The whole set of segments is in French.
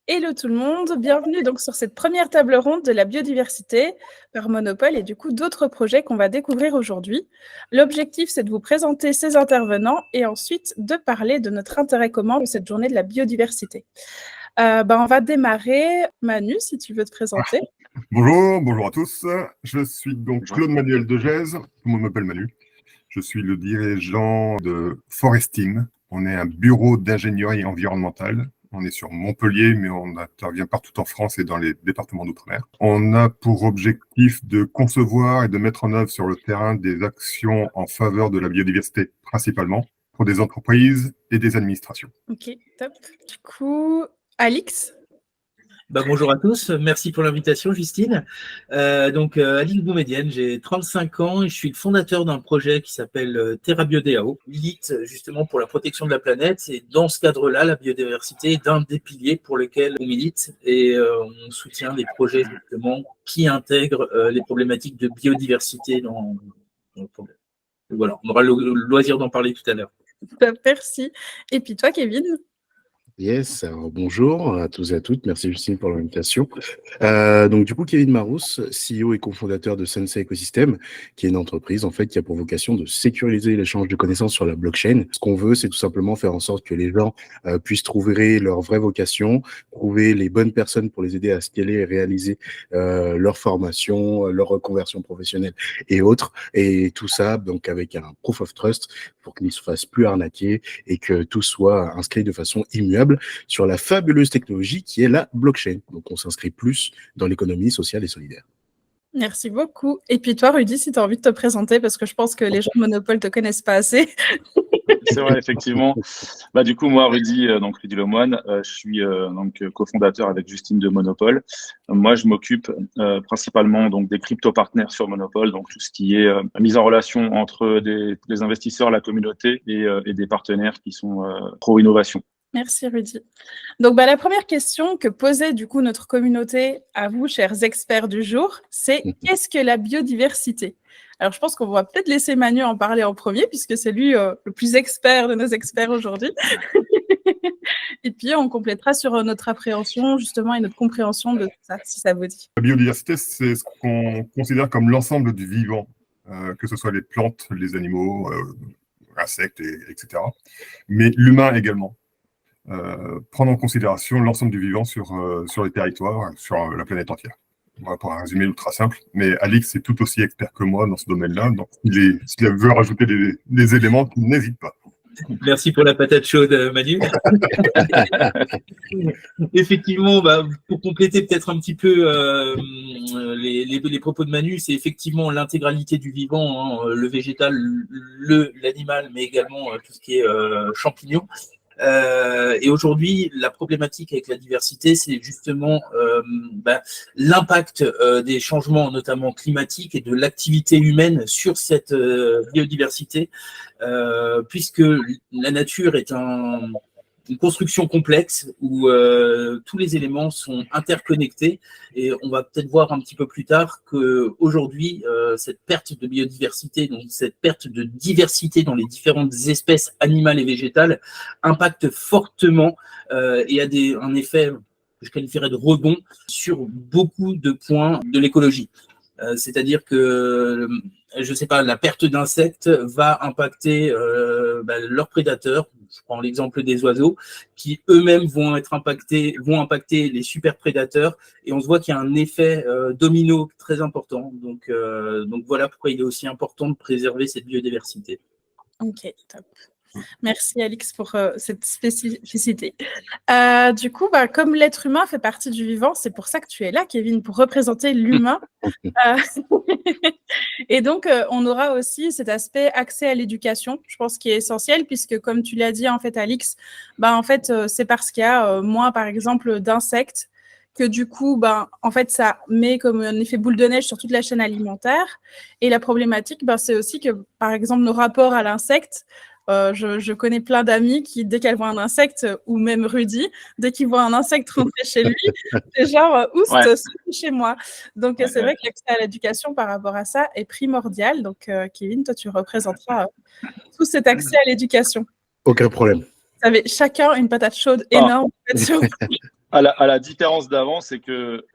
Hello tout le monde, bienvenue donc sur cette première table ronde de la biodiversité par Monopole et du coup d'autres projets qu'on va découvrir aujourd'hui. L'objectif, c'est de vous présenter ces intervenants et ensuite de parler de notre intérêt commun de cette journée de la biodiversité. On va démarrer. Manu, si tu veux te présenter. Bonjour à tous. Je suis donc Claude Manuel Degèse, moi je m'appelle Manu. Je suis le dirigeant de Foresting. On est un bureau d'ingénierie environnementale. On est sur Montpellier, mais on intervient partout en France et dans les départements d'outre-mer. On a pour objectif de concevoir et de mettre en œuvre sur le terrain des actions en faveur de la biodiversité, principalement pour des entreprises et des administrations. Ok, top. Du coup, Alix. Bonjour à tous, merci pour l'invitation Justine. Alix Boumedienne, j'ai 35 ans et je suis le fondateur d'un projet qui s'appelle TerraBioDAO, milite justement pour la protection de la planète et dans ce cadre-là, la biodiversité est d'un des piliers pour lesquels on milite et on soutient des projets justement qui intègrent les problématiques de biodiversité dans le problème. Voilà, on aura le loisir d'en parler tout à l'heure. Merci. Et puis toi, Kevin? Yes, alors bonjour à tous et à toutes, merci Justine pour l'invitation. Donc du coup, Kevin Marousse, CEO et cofondateur de Sensei Ecosystem, qui est une entreprise en fait qui a pour vocation de sécuriser l'échange de connaissances sur la blockchain. Ce qu'on veut, c'est tout simplement faire en sorte que les gens puissent trouver leur vraie vocation, trouver les bonnes personnes pour les aider à scaler et réaliser leur formation, leur reconversion professionnelle et autres. Et tout ça donc avec un proof of trust pour qu'ils ne se fassent plus arnaquer et que tout soit inscrit de façon immuable sur la fabuleuse technologie qui est la blockchain. Donc, on s'inscrit plus dans l'économie sociale et solidaire. Merci beaucoup. Et puis toi, Rudy, si tu as envie de te présenter, parce que je pense que les gens de Monopole ne te connaissent pas assez. C'est vrai, effectivement. Du coup, moi, Rudy Lemoine, je suis cofondateur avec Justine de Monopole. Moi, je m'occupe principalement donc des crypto-partenaires sur Monopole, donc tout ce qui est mise en relation entre des investisseurs, la communauté et des partenaires qui sont pro-innovation. Merci Rudy. Donc la première question que posait du coup notre communauté à vous, chers experts du jour, c'est qu'est-ce que la biodiversité? Alors je pense qu'on va peut-être laisser Manu en parler en premier puisque c'est lui le plus expert de nos experts aujourd'hui. Et puis on complétera sur notre appréhension justement et notre compréhension de tout ça, si ça vous dit. La biodiversité, c'est ce qu'on considère comme l'ensemble du vivant, que ce soit les plantes, les animaux, insectes, etc. Mais l'humain également. Prendre en considération l'ensemble du vivant sur les territoires, sur la planète entière. Voilà, pour un résumé ultra simple, mais Alix est tout aussi expert que moi dans ce domaine-là, donc s'il veut rajouter des éléments, n'hésite pas. Merci pour la patate chaude, Manu. Effectivement, pour compléter peut-être un petit peu les propos de Manu, c'est effectivement l'intégralité du vivant, le végétal, l'animal, mais également tout ce qui est champignons. Et aujourd'hui, la problématique avec la diversité, c'est justement l'impact des changements, notamment climatiques, et de l'activité humaine sur cette biodiversité, puisque la nature est une construction complexe où tous les éléments sont interconnectés et on va peut-être voir un petit peu plus tard qu'aujourd'hui, cette perte de biodiversité, donc cette perte de diversité dans les différentes espèces animales et végétales impacte fortement et a un effet que je qualifierais de rebond sur beaucoup de points de l'écologie. C'est-à-dire que, je ne sais pas, la perte d'insectes va impacter leurs prédateurs. Je prends l'exemple des oiseaux, qui eux-mêmes vont impacter les super prédateurs. Et on se voit qu'il y a un effet domino très important. Donc voilà pourquoi il est aussi important de préserver cette biodiversité. Ok, top. Merci Alix pour cette spécificité. Du coup, comme l'être humain fait partie du vivant, c'est pour ça que tu es là, Kevin, pour représenter l'humain. Et donc, on aura aussi cet aspect accès à l'éducation, je pense, qui est essentiel, puisque comme tu l'as dit, en fait, Alix, c'est parce qu'il y a moins, par exemple, d'insectes, que du coup, en fait, ça met comme un effet boule de neige sur toute la chaîne alimentaire. Et la problématique, c'est aussi que, par exemple, nos rapports à l'insecte, je connais plein d'amis qui, dès qu'elles voient un insecte, ou même Rudy, dès qu'il voit un insecte rentrer chez lui, c'est genre oust, chez moi. Donc, c'est vrai que l'accès à l'éducation par rapport à ça est primordial. Donc, Kevin, toi, tu représenteras tout cet accès à l'éducation. Aucun problème. Vous avez chacun une patate chaude énorme. À la différence d'avant, c'est que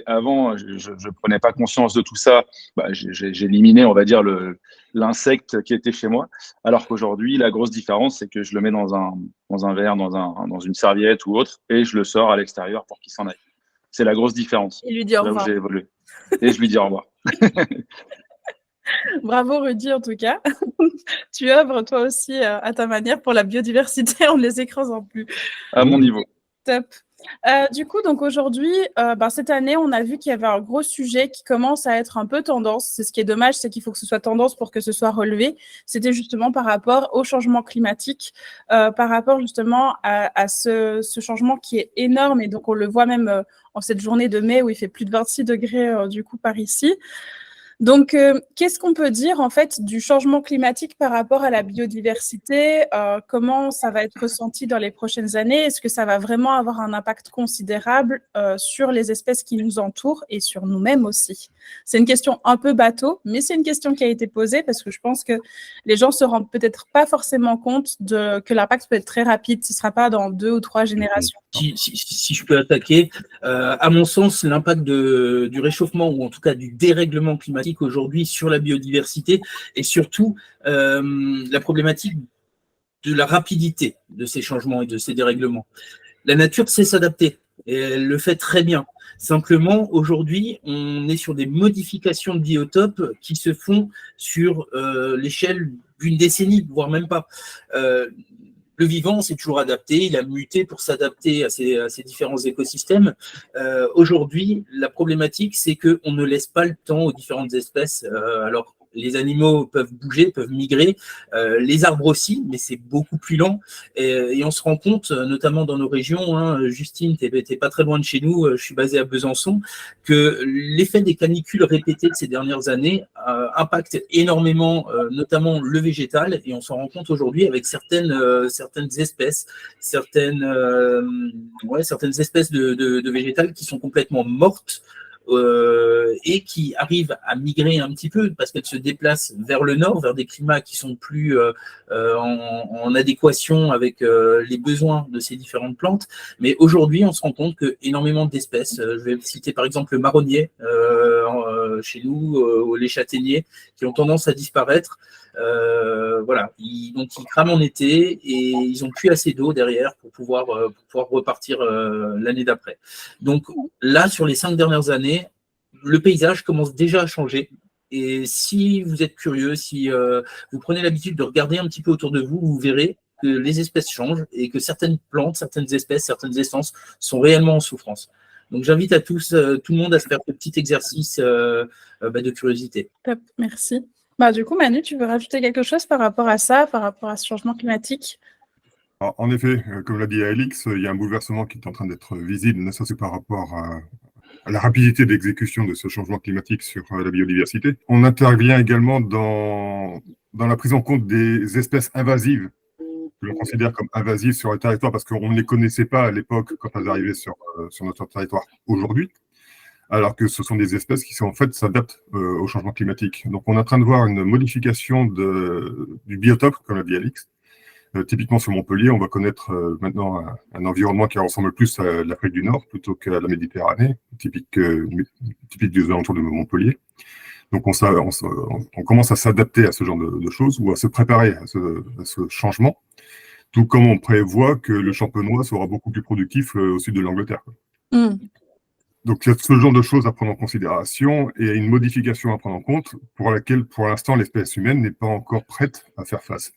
avant, je ne prenais pas conscience de tout ça. Bah, j'ai éliminé, on va dire, l'insecte qui était chez moi. Alors qu'aujourd'hui, la grosse différence, c'est que je le mets dans un verre, dans une serviette ou autre, et je le sors à l'extérieur pour qu'il s'en aille. C'est la grosse différence. Et lui dire au C'est là où revoir. j'ai évolué. Et je lui dis au revoir. Bravo Rudy en tout cas. Tu œuvres toi aussi à ta manière pour la biodiversité en ne les écrasant plus. À mon niveau. Top. Du coup, donc aujourd'hui, cette année, on a vu qu'il y avait un gros sujet qui commence à être un peu tendance. C'est ce qui est dommage, c'est qu'il faut que ce soit tendance pour que ce soit relevé. C'était justement par rapport au changement climatique, par rapport justement à ce changement qui est énorme. Et donc, on le voit même en cette journée de mai où il fait plus de 26 degrés du coup par ici. Donc, qu'est-ce qu'on peut dire en fait du changement climatique par rapport à la biodiversité? Comment ça va être ressenti dans les prochaines années? Est-ce que ça va vraiment avoir un impact considérable sur les espèces qui nous entourent et sur nous-mêmes aussi? C'est une question un peu bateau, mais c'est une question qui a été posée parce que je pense que les gens se rendent peut-être pas forcément compte que l'impact peut être très rapide. Ce ne sera pas dans 2 ou 3 générations. Si je peux attaquer, à mon sens, l'impact du réchauffement ou en tout cas du dérèglement climatique aujourd'hui sur la biodiversité et surtout la problématique de la rapidité de ces changements et de ces dérèglements. La nature sait s'adapter et elle le fait très bien. Simplement, aujourd'hui, on est sur des modifications de biotopes qui se font sur l'échelle d'une décennie, voire même pas. Le vivant s'est toujours adapté, il a muté pour s'adapter à ces différents écosystèmes. Aujourd'hui, la problématique, c'est qu'on ne laisse pas le temps aux différentes espèces. Alors, les animaux peuvent bouger, peuvent migrer, les arbres aussi, mais c'est beaucoup plus lent. Et on se rend compte, notamment dans nos régions, hein, Justine, t'es pas très loin de chez nous, je suis basé à Besançon, que l'effet des canicules répétées de ces dernières années impacte énormément, notamment le végétal, et on s'en rend compte aujourd'hui avec certaines espèces, certaines espèces de végétales qui sont complètement mortes. Et qui arrivent à migrer un petit peu parce qu'elles se déplacent vers le nord, vers des climats qui sont plus en adéquation avec les besoins de ces différentes plantes. Mais aujourd'hui, on se rend compte que énormément d'espèces, je vais citer par exemple le marronnier chez nous, les châtaigniers, qui ont tendance à disparaître. Voilà, donc ils crament en été et ils n'ont plus assez d'eau derrière pour pouvoir repartir l'année d'après. Donc là, sur les 5 dernières années, le paysage commence déjà à changer. Et si vous êtes curieux, si vous prenez l'habitude de regarder un petit peu autour de vous, vous verrez que les espèces changent et que certaines plantes, certaines espèces, certaines essences sont réellement en souffrance. Donc j'invite à tout le monde à se faire ce petit exercice de curiosité. Top, merci. Du coup, Manu, tu veux rajouter quelque chose par rapport à ça, par rapport à ce changement climatique? Alors, en effet, comme l'a dit Alix, il y a un bouleversement qui est en train d'être visible, ne serait-ce que par rapport à la rapidité d'exécution de ce changement climatique sur la biodiversité. On intervient également dans la prise en compte des espèces invasives, que l'on considère comme invasives sur le territoire, parce qu'on ne les connaissait pas à l'époque quand elles arrivaient sur notre territoire aujourd'hui, alors que ce sont des espèces qui en fait s'adaptent au changement climatique. Donc on est en train de voir une modification du biotope, comme l'a dit Alix. Typiquement sur Montpellier, on va connaître maintenant un environnement qui ressemble plus à l'Afrique du Nord plutôt qu'à la Méditerranée, typique des alentours de Montpellier. Donc on commence à s'adapter à ce genre de choses ou à se préparer à ce changement, tout comme on prévoit que le champenois sera beaucoup plus productif au sud de l'Angleterre. Donc il y a ce genre de choses à prendre en considération et une modification à prendre en compte pour laquelle, pour l'instant, l'espèce humaine n'est pas encore prête à faire face.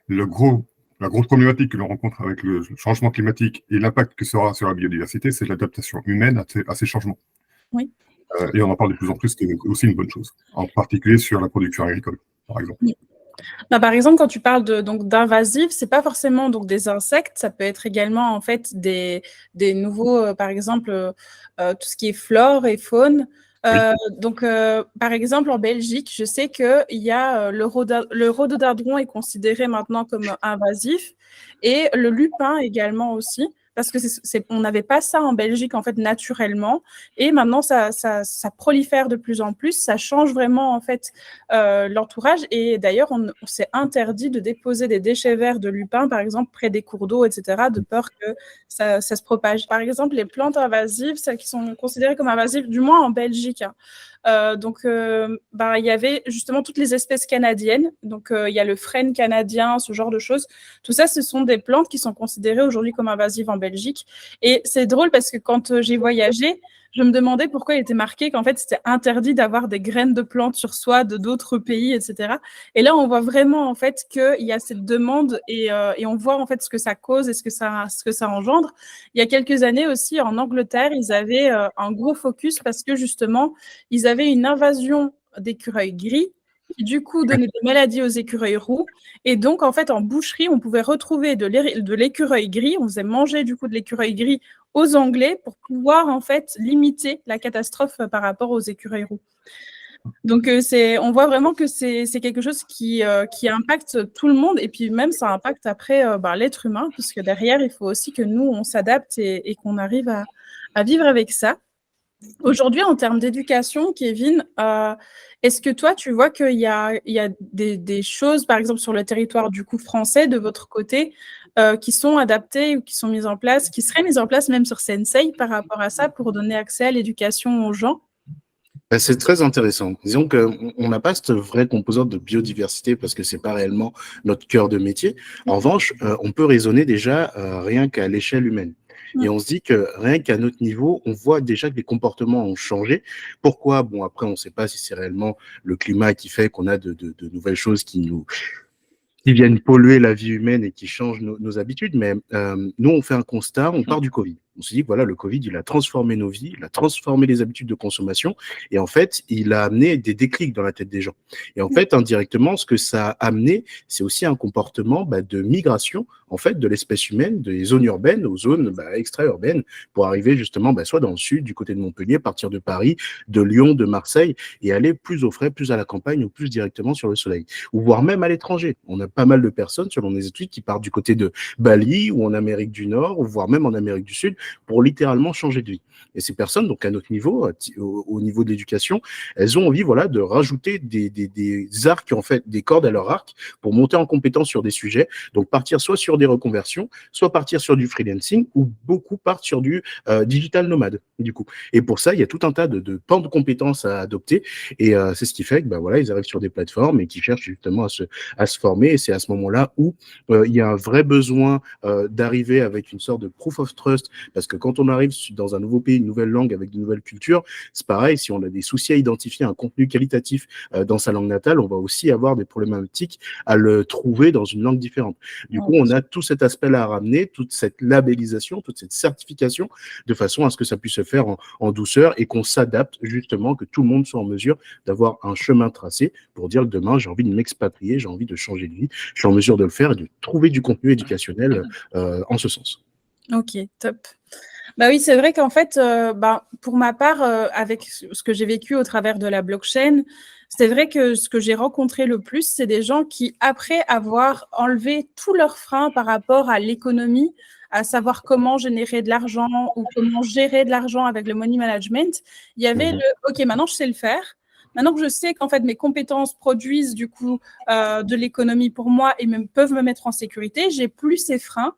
La grosse problématique que l'on rencontre avec le changement climatique et l'impact que ça aura sur la biodiversité, c'est l'adaptation humaine à ces changements. Oui. Et on en parle de plus en plus, ce qui est aussi une bonne chose, en particulier sur la production agricole, par exemple. Oui. Par exemple, quand tu parles d'invasifs, c'est pas forcément des insectes, ça peut être également en fait des nouveaux, par exemple, tout ce qui est flore et faune. Donc, par exemple, en Belgique, je sais qu'il y a le rhododendron est considéré maintenant comme invasif et le lupin également aussi. parce que on n'avait pas ça en Belgique en fait naturellement, et maintenant ça prolifère de plus en plus, ça change vraiment en fait l'entourage, et d'ailleurs on s'est interdit de déposer des déchets verts de lupin par exemple près des cours d'eau, etc., de peur que ça se propage. Par exemple, les plantes invasives, celles qui sont considérées comme invasives, du moins en Belgique, hein. Il y avait justement toutes les espèces canadiennes. Donc, il y a le frêne canadien, ce genre de choses. Tout ça, ce sont des plantes qui sont considérées aujourd'hui comme invasives en Belgique. Et c'est drôle parce que quand j'ai voyagé, je me demandais pourquoi il était marqué qu'en fait, c'était interdit d'avoir des graines de plantes sur soi de d'autres pays, etc. Et là, on voit vraiment en fait qu'il y a cette demande et on voit en fait ce que ça cause et ce que ça engendre. Il y a quelques années aussi, en Angleterre, ils avaient un gros focus parce que justement, ils avaient une invasion d'écureuils gris qui du coup donnait des maladies aux écureuils roux. Et donc, en fait, en boucherie, on pouvait retrouver de l'écureuil gris. On faisait manger du coup de l'écureuil gris aux Anglais pour pouvoir en fait limiter la catastrophe par rapport aux écureuils roux. Donc, on voit vraiment que c'est quelque chose qui impacte tout le monde, et puis même ça impacte après l'être humain, puisque derrière, il faut aussi que nous, on s'adapte et qu'on arrive à vivre avec ça. Aujourd'hui, en termes d'éducation, Kevin, est-ce que toi, tu vois qu'il y a des choses, par exemple, sur le territoire du coup français, de votre côté, qui sont adaptées ou qui sont mises en place, qui seraient mises en place même sur Sensei par rapport à ça, pour donner accès à l'éducation aux gens? C'est très intéressant. Disons qu'on n'a pas cette vraie composante de biodiversité parce que c'est pas réellement notre cœur de métier. En revanche, on peut raisonner déjà rien qu'à l'échelle humaine. Et on se dit que rien qu'à notre niveau, on voit déjà que les comportements ont changé. Pourquoi? Bon, après, on ne sait pas si c'est réellement le climat qui fait qu'on a de nouvelles choses qui viennent polluer la vie humaine et qui changent nos habitudes. Mais nous, on fait un constat, on part du Covid. On se dit que voilà, le Covid, il a transformé nos vies, il a transformé les habitudes de consommation, et en fait, il a amené des déclics dans la tête des gens. Et en fait, indirectement, ce que ça a amené, c'est aussi un comportement de migration, en fait, de l'espèce humaine, des zones urbaines aux zones extra-urbaines, pour arriver justement soit dans le sud, du côté de Montpellier, partir de Paris, de Lyon, de Marseille, et aller plus au frais, plus à la campagne, ou plus directement sur le soleil, ou voire même à l'étranger. On a pas mal de personnes, selon les études, qui partent du côté de Bali, ou en Amérique du Nord, ou voire même en Amérique du Sud, pour littéralement changer de vie. Et ces personnes, donc à notre niveau, au niveau de l'éducation, elles ont envie, voilà, de rajouter des arcs, en fait, des cordes à leur arc pour monter en compétence sur des sujets. Donc partir soit sur des reconversions, soit partir sur du freelancing, ou beaucoup partent sur du digital nomade, du coup. Et pour ça, il y a tout un tas de pans de compétences à adopter. Et c'est ce qui fait que, voilà, ils arrivent sur des plateformes et qui cherchent justement à se former. Et c'est à ce moment-là où il y a un vrai besoin d'arriver avec une sorte de proof of trust, parce que quand on arrive dans un nouveau pays, une nouvelle langue avec de nouvelles cultures, c'est pareil, si on a des soucis à identifier un contenu qualitatif dans sa langue natale, on va aussi avoir des problématiques à le trouver dans une langue différente. Du coup, on a tout cet aspect-là à ramener, toute cette labellisation, toute cette certification, de façon à ce que ça puisse se faire en douceur et qu'on s'adapte justement, que tout le monde soit en mesure d'avoir un chemin tracé pour dire que demain, j'ai envie de m'expatrier, j'ai envie de changer de vie, je suis en mesure de le faire et de trouver du contenu éducationnel en ce sens. Ok, top. Bah oui, c'est vrai qu'en fait, pour ma part, avec ce que j'ai vécu au travers de la blockchain, c'est vrai que ce que j'ai rencontré le plus, c'est des gens qui, après avoir enlevé tous leurs freins par rapport à l'économie, à savoir comment générer de l'argent ou comment gérer de l'argent avec le money management, il y avait OK, maintenant je sais le faire. Maintenant que je sais qu'en fait mes compétences produisent du coup de l'économie pour moi et peuvent me mettre en sécurité, j'ai plus ces freins.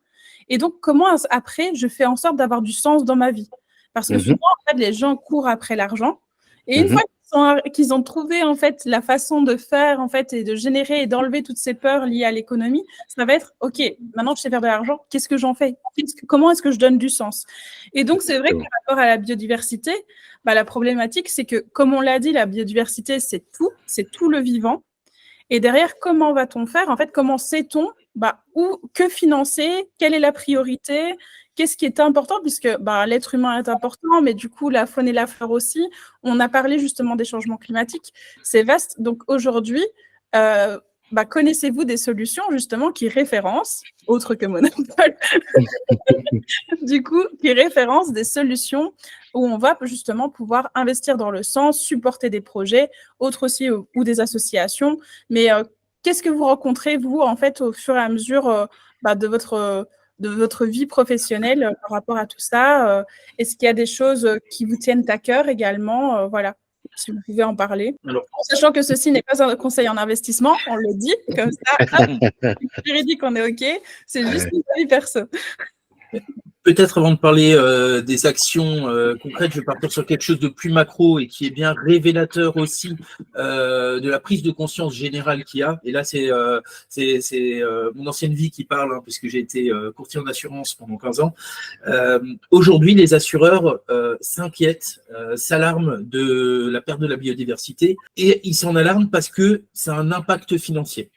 Et donc, comment après, je fais en sorte d'avoir du sens dans ma vie? Parce que souvent, en fait, les gens courent après l'argent. Et une fois qu'ils ont trouvé, en fait, la façon de faire, en fait, et de générer et d'enlever toutes ces peurs liées à l'économie, ça va être, OK, maintenant que je sais faire de l'argent, qu'est-ce que j'en fais? Comment est-ce que je donne du sens? Et donc, c'est vrai que par rapport à la biodiversité, la problématique, c'est que, comme on l'a dit, la biodiversité, c'est tout le vivant. Et derrière, comment va-t-on faire? En fait, comment sait-on que financer? Quelle est la priorité? Qu'est-ce qui est important? Puisque l'être humain est important, mais du coup, la faune et la flore aussi. On a parlé justement des changements climatiques. C'est vaste. Donc aujourd'hui, connaissez-vous des solutions justement qui référencent, autre que Monopole, du coup, qui référencent des solutions où on va justement pouvoir investir dans le sens, supporter des projets, autres aussi, ou des associations. Mais qu'est-ce que vous rencontrez, vous, en fait, au fur et à mesure de votre de votre vie professionnelle par rapport à tout ça. Est-ce qu'il y a des choses qui vous tiennent à cœur également? Voilà, si vous pouvez en parler. Alors, Sachant que ceci n'est pas un conseil en investissement, on le dit comme ça, hop, juridique, on est OK, c'est juste une avis perso. peut-être avant de parler des actions concrètes, je vais partir sur quelque chose de plus macro et qui est bien révélateur aussi de la prise de conscience générale qu'il y a. Et là, c'est mon ancienne vie qui parle, hein, puisque j'ai été courtier en assurance pendant 15 ans. Aujourd'hui, les assureurs s'inquiètent, s'alarment de la perte de la biodiversité et ils s'en alarment parce que c'est un impact financier.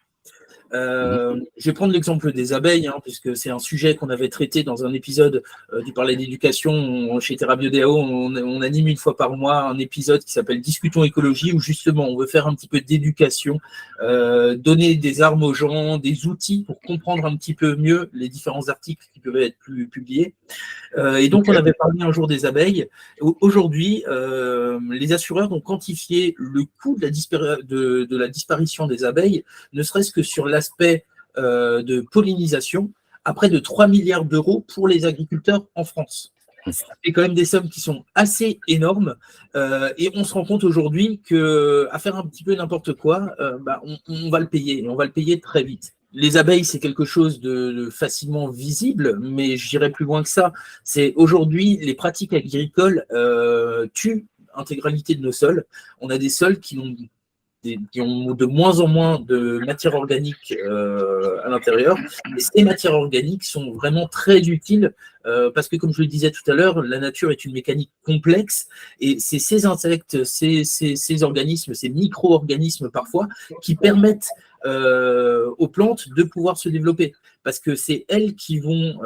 Je vais prendre l'exemple des abeilles, hein, puisque c'est un sujet qu'on avait traité dans un épisode du Parler d'éducation. Chez TerraBioDAO, on anime une fois par mois un épisode qui s'appelle Discutons écologie, où justement on veut faire un petit peu d'éducation, donner des armes aux gens, des outils pour comprendre un petit peu mieux les différents articles qui peuvent être publiés. Et donc on avait parlé un jour des abeilles. Aujourd'hui, les assureurs ont quantifié le coût de la disparition des abeilles, ne serait-ce que sur l'aspect de pollinisation, à près de 3 milliards d'euros pour les agriculteurs en France. C'est quand même des sommes qui sont assez énormes et on se rend compte aujourd'hui qu'à faire un petit peu n'importe quoi, on va le payer et on va le payer très vite. Les abeilles, c'est quelque chose de facilement visible, mais j'irai plus loin que ça. C'est aujourd'hui, les pratiques agricoles tuent l'intégralité de nos sols. On a des sols qui ont de moins en moins de matière organique à l'intérieur. Et ces matières organiques sont vraiment très utiles parce que, comme je le disais tout à l'heure, la nature est une mécanique complexe et c'est ces insectes, ces organismes, ces micro-organismes parfois, qui permettent aux plantes de pouvoir se développer. Parce que c'est elles qui vont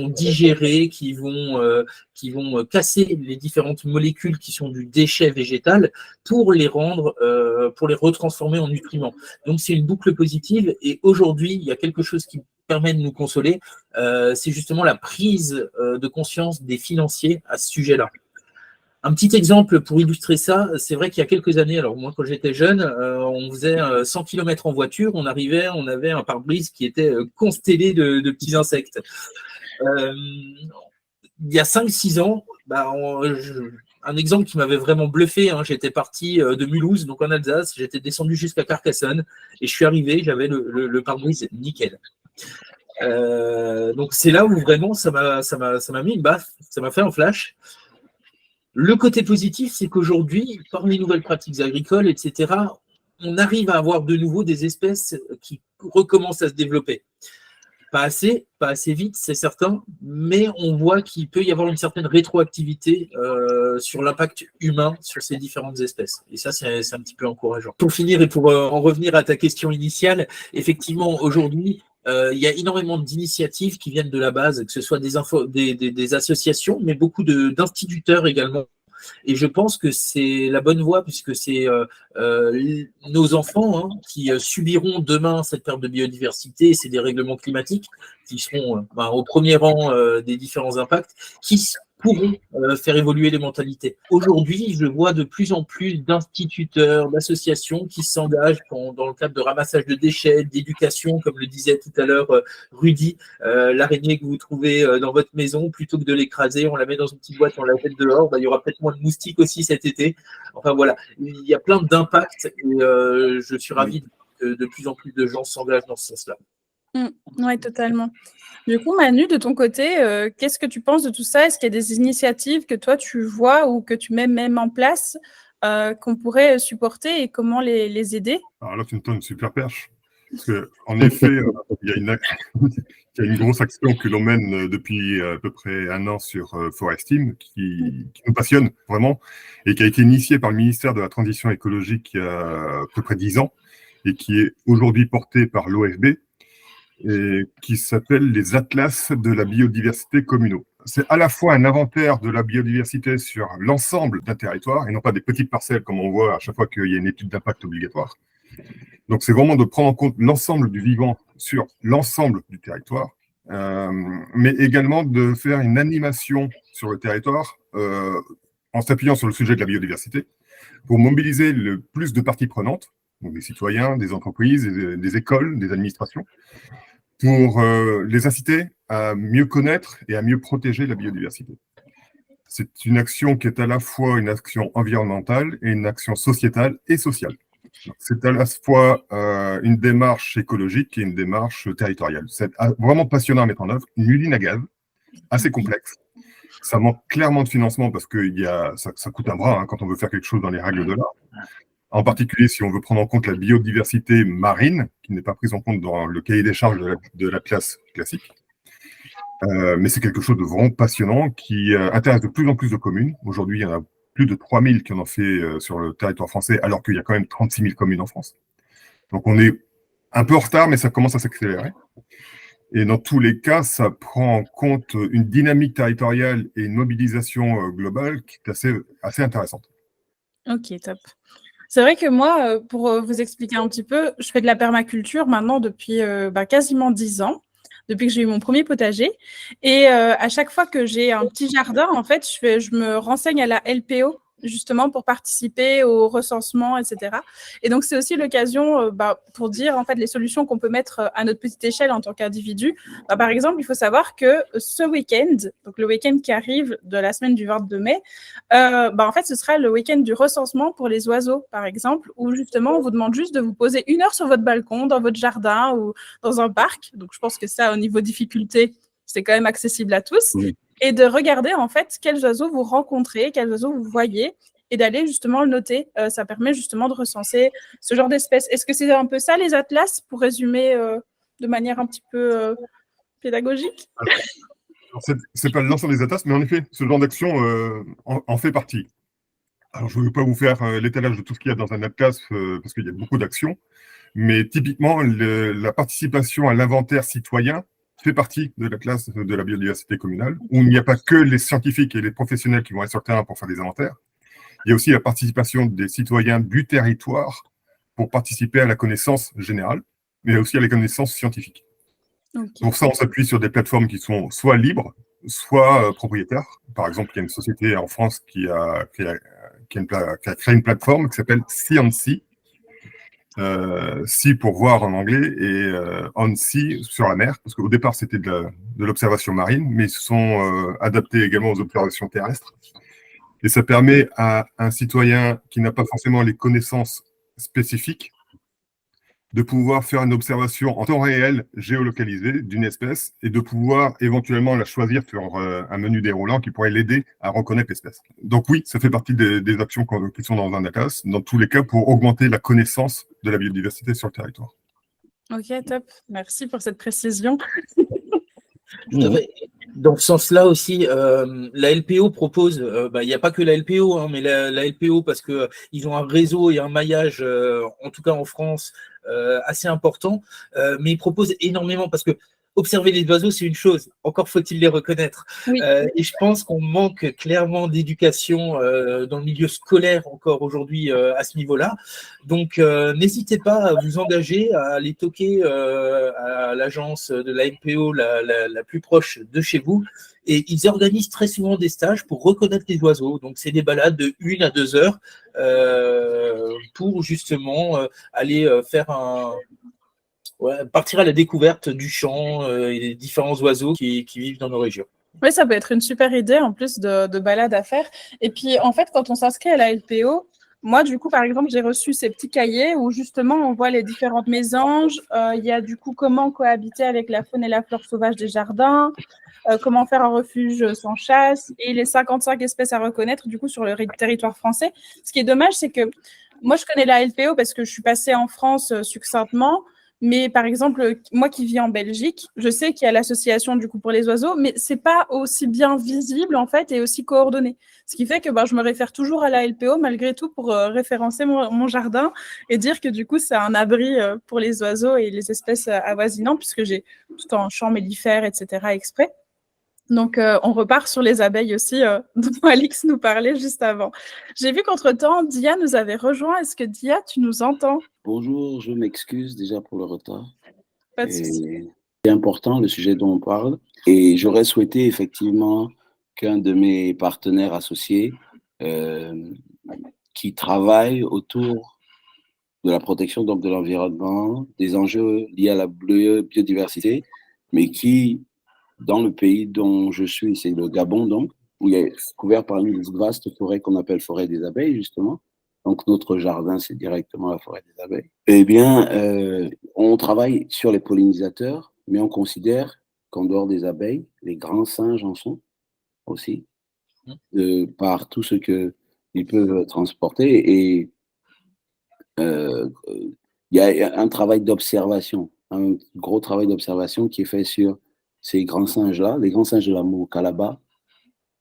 digérer, qui vont casser les différentes molécules qui sont du déchet végétal pour les retransformer en nutriments. Donc c'est une boucle positive et aujourd'hui, il y a quelque chose qui permet de nous consoler, c'est justement la prise de conscience des financiers à ce sujet-là. Un petit exemple pour illustrer ça, c'est vrai qu'il y a quelques années, alors moi quand j'étais jeune, on faisait 100 km en voiture, on avait un pare-brise qui était constellé de petits insectes. Il y a 5-6 ans, un exemple qui m'avait vraiment bluffé, hein, j'étais parti de Mulhouse, donc en Alsace, j'étais descendu jusqu'à Carcassonne et je suis arrivé, j'avais le pare-brise nickel. Donc c'est là où vraiment ça m'a mis une baffe, ça m'a fait un flash. Le côté positif, c'est qu'aujourd'hui, par les nouvelles pratiques agricoles, etc., on arrive à avoir de nouveau des espèces qui recommencent à se développer. Pas assez vite, c'est certain, mais on voit qu'il peut y avoir une certaine rétroactivité sur l'impact humain sur ces différentes espèces. Et ça, c'est un petit peu encourageant. Pour finir et pour en revenir à ta question initiale, effectivement, aujourd'hui, il y a énormément d'initiatives qui viennent de la base, que ce soit des associations, mais beaucoup d'instituteurs également. Et je pense que c'est la bonne voie, puisque c'est nos enfants qui subiront demain cette perte de biodiversité et ces dérèglements climatiques, qui seront au premier rang des différents impacts, qui pourront faire évoluer les mentalités. Aujourd'hui, je vois de plus en plus d'instituteurs, d'associations qui s'engagent dans le cadre de ramassage de déchets, d'éducation, comme le disait tout à l'heure Rudy, l'araignée que vous trouvez dans votre maison, plutôt que de l'écraser, on la met dans une petite boîte, on la jette dehors, il y aura peut-être moins de moustiques aussi cet été. Enfin voilà, il y a plein d'impacts et je suis ravi que de plus en plus de gens s'engagent dans ce sens-là. Oui, totalement. Du coup, Manu, de ton côté, qu'est-ce que tu penses de tout ça? Est-ce qu'il y a des initiatives que toi, tu vois ou que tu mets même en place qu'on pourrait supporter et comment les aider? Alors là, tu me donnes une super perche. Parce qu'en effet, il y a une grosse action que l'on mène depuis à peu près 1 an sur Forestim qui nous passionne vraiment et qui a été initiée par le ministère de la Transition écologique il y a à peu près 10 ans et qui est aujourd'hui portée par l'OFB. Et qui s'appelle les Atlas de la biodiversité communaux. C'est à la fois un inventaire de la biodiversité sur l'ensemble d'un territoire, et non pas des petites parcelles comme on voit à chaque fois qu'il y a une étude d'impact obligatoire. Donc c'est vraiment de prendre en compte l'ensemble du vivant sur l'ensemble du territoire, mais également de faire une animation sur le territoire en s'appuyant sur le sujet de la biodiversité pour mobiliser le plus de parties prenantes, donc des citoyens, des entreprises, des écoles, des administrations, pour les inciter à mieux connaître et à mieux protéger la biodiversité. C'est une action qui est à la fois une action environnementale et une action sociétale et sociale. C'est à la fois une démarche écologique et une démarche territoriale. C'est vraiment passionnant à mettre en œuvre. Une usine à gaz assez complexe. Ça manque clairement de financement parce que ça coûte un bras quand on veut faire quelque chose dans les règles de l'art. En particulier, si on veut prendre en compte la biodiversité marine, qui n'est pas prise en compte dans le cahier des charges de la classe classique. Mais c'est quelque chose de vraiment passionnant qui intéresse de plus en plus de communes. Aujourd'hui, il y en a plus de 3000 qui en ont fait sur le territoire français, alors qu'il y a quand même 36 000 communes en France. Donc on est un peu en retard, mais ça commence à s'accélérer. Et dans tous les cas, ça prend en compte une dynamique territoriale et une mobilisation globale qui est assez intéressante. Ok, top. C'est vrai que moi, pour vous expliquer un petit peu, je fais de la permaculture maintenant depuis quasiment 10 ans, depuis que j'ai eu mon premier potager. Et à chaque fois que j'ai un petit jardin, en fait, je me renseigne à la LPO, justement pour participer au recensement, etc. Et donc, c'est aussi l'occasion pour dire, en fait, les solutions qu'on peut mettre à notre petite échelle en tant qu'individu. Par exemple, il faut savoir que ce week-end, donc le week-end qui arrive de la semaine du 22 mai, en fait, ce sera le week-end du recensement pour les oiseaux, par exemple, où justement, on vous demande juste de vous poser 1 heure sur votre balcon, dans votre jardin ou dans un parc. Donc, je pense que ça, au niveau difficulté, c'est quand même accessible à tous. Oui. Et de regarder, en fait, quels oiseaux vous rencontrez, quels oiseaux vous voyez, et d'aller justement le noter. Ça permet justement de recenser ce genre d'espèces. Est-ce que c'est un peu ça, les atlas, pour résumer de manière un petit peu pédagogique? C'est pas l'ensemble des atlas, mais en effet, ce genre d'action en fait partie. Alors, je ne veux pas vous faire l'étalage de tout ce qu'il y a dans un atlas, parce qu'il y a beaucoup d'actions, mais typiquement, la participation à l'inventaire citoyen fait partie de la classe de la biodiversité communale, où il n'y a pas que les scientifiques et les professionnels qui vont être sur le terrain pour faire des inventaires. Il y a aussi la participation des citoyens du territoire pour participer à la connaissance générale, mais aussi à la connaissance scientifique. Okay. Pour ça, on s'appuie sur des plateformes qui sont soit libres, soit propriétaires. Par exemple, il y a une société en France qui a créé une plateforme qui s'appelle Sciency, Sea pour voir en anglais et on sea sur la mer, parce qu'au départ c'était de l'observation marine, mais ils se sont adaptés également aux observations terrestres. Et ça permet à un citoyen qui n'a pas forcément les connaissances spécifiques de pouvoir faire une observation en temps réel géolocalisée d'une espèce et de pouvoir éventuellement la choisir sur un menu déroulant qui pourrait l'aider à reconnaître l'espèce. Donc oui, ça fait partie des actions qui sont dans un atlas, dans tous les cas pour augmenter la connaissance de la biodiversité sur le territoire. Ok, top. Merci pour cette précision. Dans ce sens-là aussi, la LPO propose, il n'y a pas que la LPO, mais la LPO parce qu'ils ont un réseau et un maillage, en tout cas en France, assez important, mais ils proposent énormément parce que observer les oiseaux, c'est une chose, encore faut-il les reconnaître. Oui. Et je pense qu'on manque clairement d'éducation dans le milieu scolaire encore aujourd'hui à ce niveau-là. Donc, n'hésitez pas à vous engager, à aller toquer à l'agence de la LPO la plus proche de chez vous. Et ils organisent très souvent des stages pour reconnaître les oiseaux. Donc, c'est des balades de 1 à 2 heures pour justement aller faire partir à la découverte du champ et des différents oiseaux qui vivent dans nos régions. Oui, ça peut être une super idée en plus de balade à faire. Et puis, en fait, quand on s'inscrit à la LPO, moi, du coup, par exemple, j'ai reçu ces petits cahiers où justement, on voit les différentes mésanges. Il y a du coup comment cohabiter avec la faune et la flore sauvage des jardins, comment faire un refuge sans chasse et les 55 espèces à reconnaître du coup sur le territoire français. Ce qui est dommage, c'est que moi, je connais la LPO parce que je suis passée en France succinctement. Mais par exemple, moi qui vis en Belgique, je sais qu'il y a l'association du coup pour les oiseaux, mais c'est pas aussi bien visible en fait et aussi coordonné. Ce qui fait que je me réfère toujours à la LPO malgré tout pour référencer mon jardin et dire que du coup c'est un abri pour les oiseaux et les espèces avoisinantes puisque j'ai tout un champ mellifère, etc. exprès. Donc, on repart sur les abeilles aussi, dont Alix nous parlait juste avant. J'ai vu qu'entre-temps, Dia nous avait rejoint. Est-ce que Dia, tu nous entends? Bonjour, je m'excuse déjà pour le retard. Pas de souci. C'est important le sujet dont on parle. Et j'aurais souhaité effectivement qu'un de mes partenaires associés qui travaille autour de la protection donc, de l'environnement, des enjeux liés à la biodiversité, mais qui dans le pays dont je suis, c'est le Gabon donc, où il est couvert par une vaste forêt qu'on appelle forêt des abeilles, justement. Donc, notre jardin, c'est directement la forêt des abeilles. Eh bien, on travaille sur les pollinisateurs, mais on considère qu'en dehors des abeilles, les grands singes en sont aussi, par tout ce qu'ils peuvent transporter. Et il y a un travail d'observation, un gros travail d'observation qui est fait sur ces grands singes-là, les grands singes de la Moukalaba.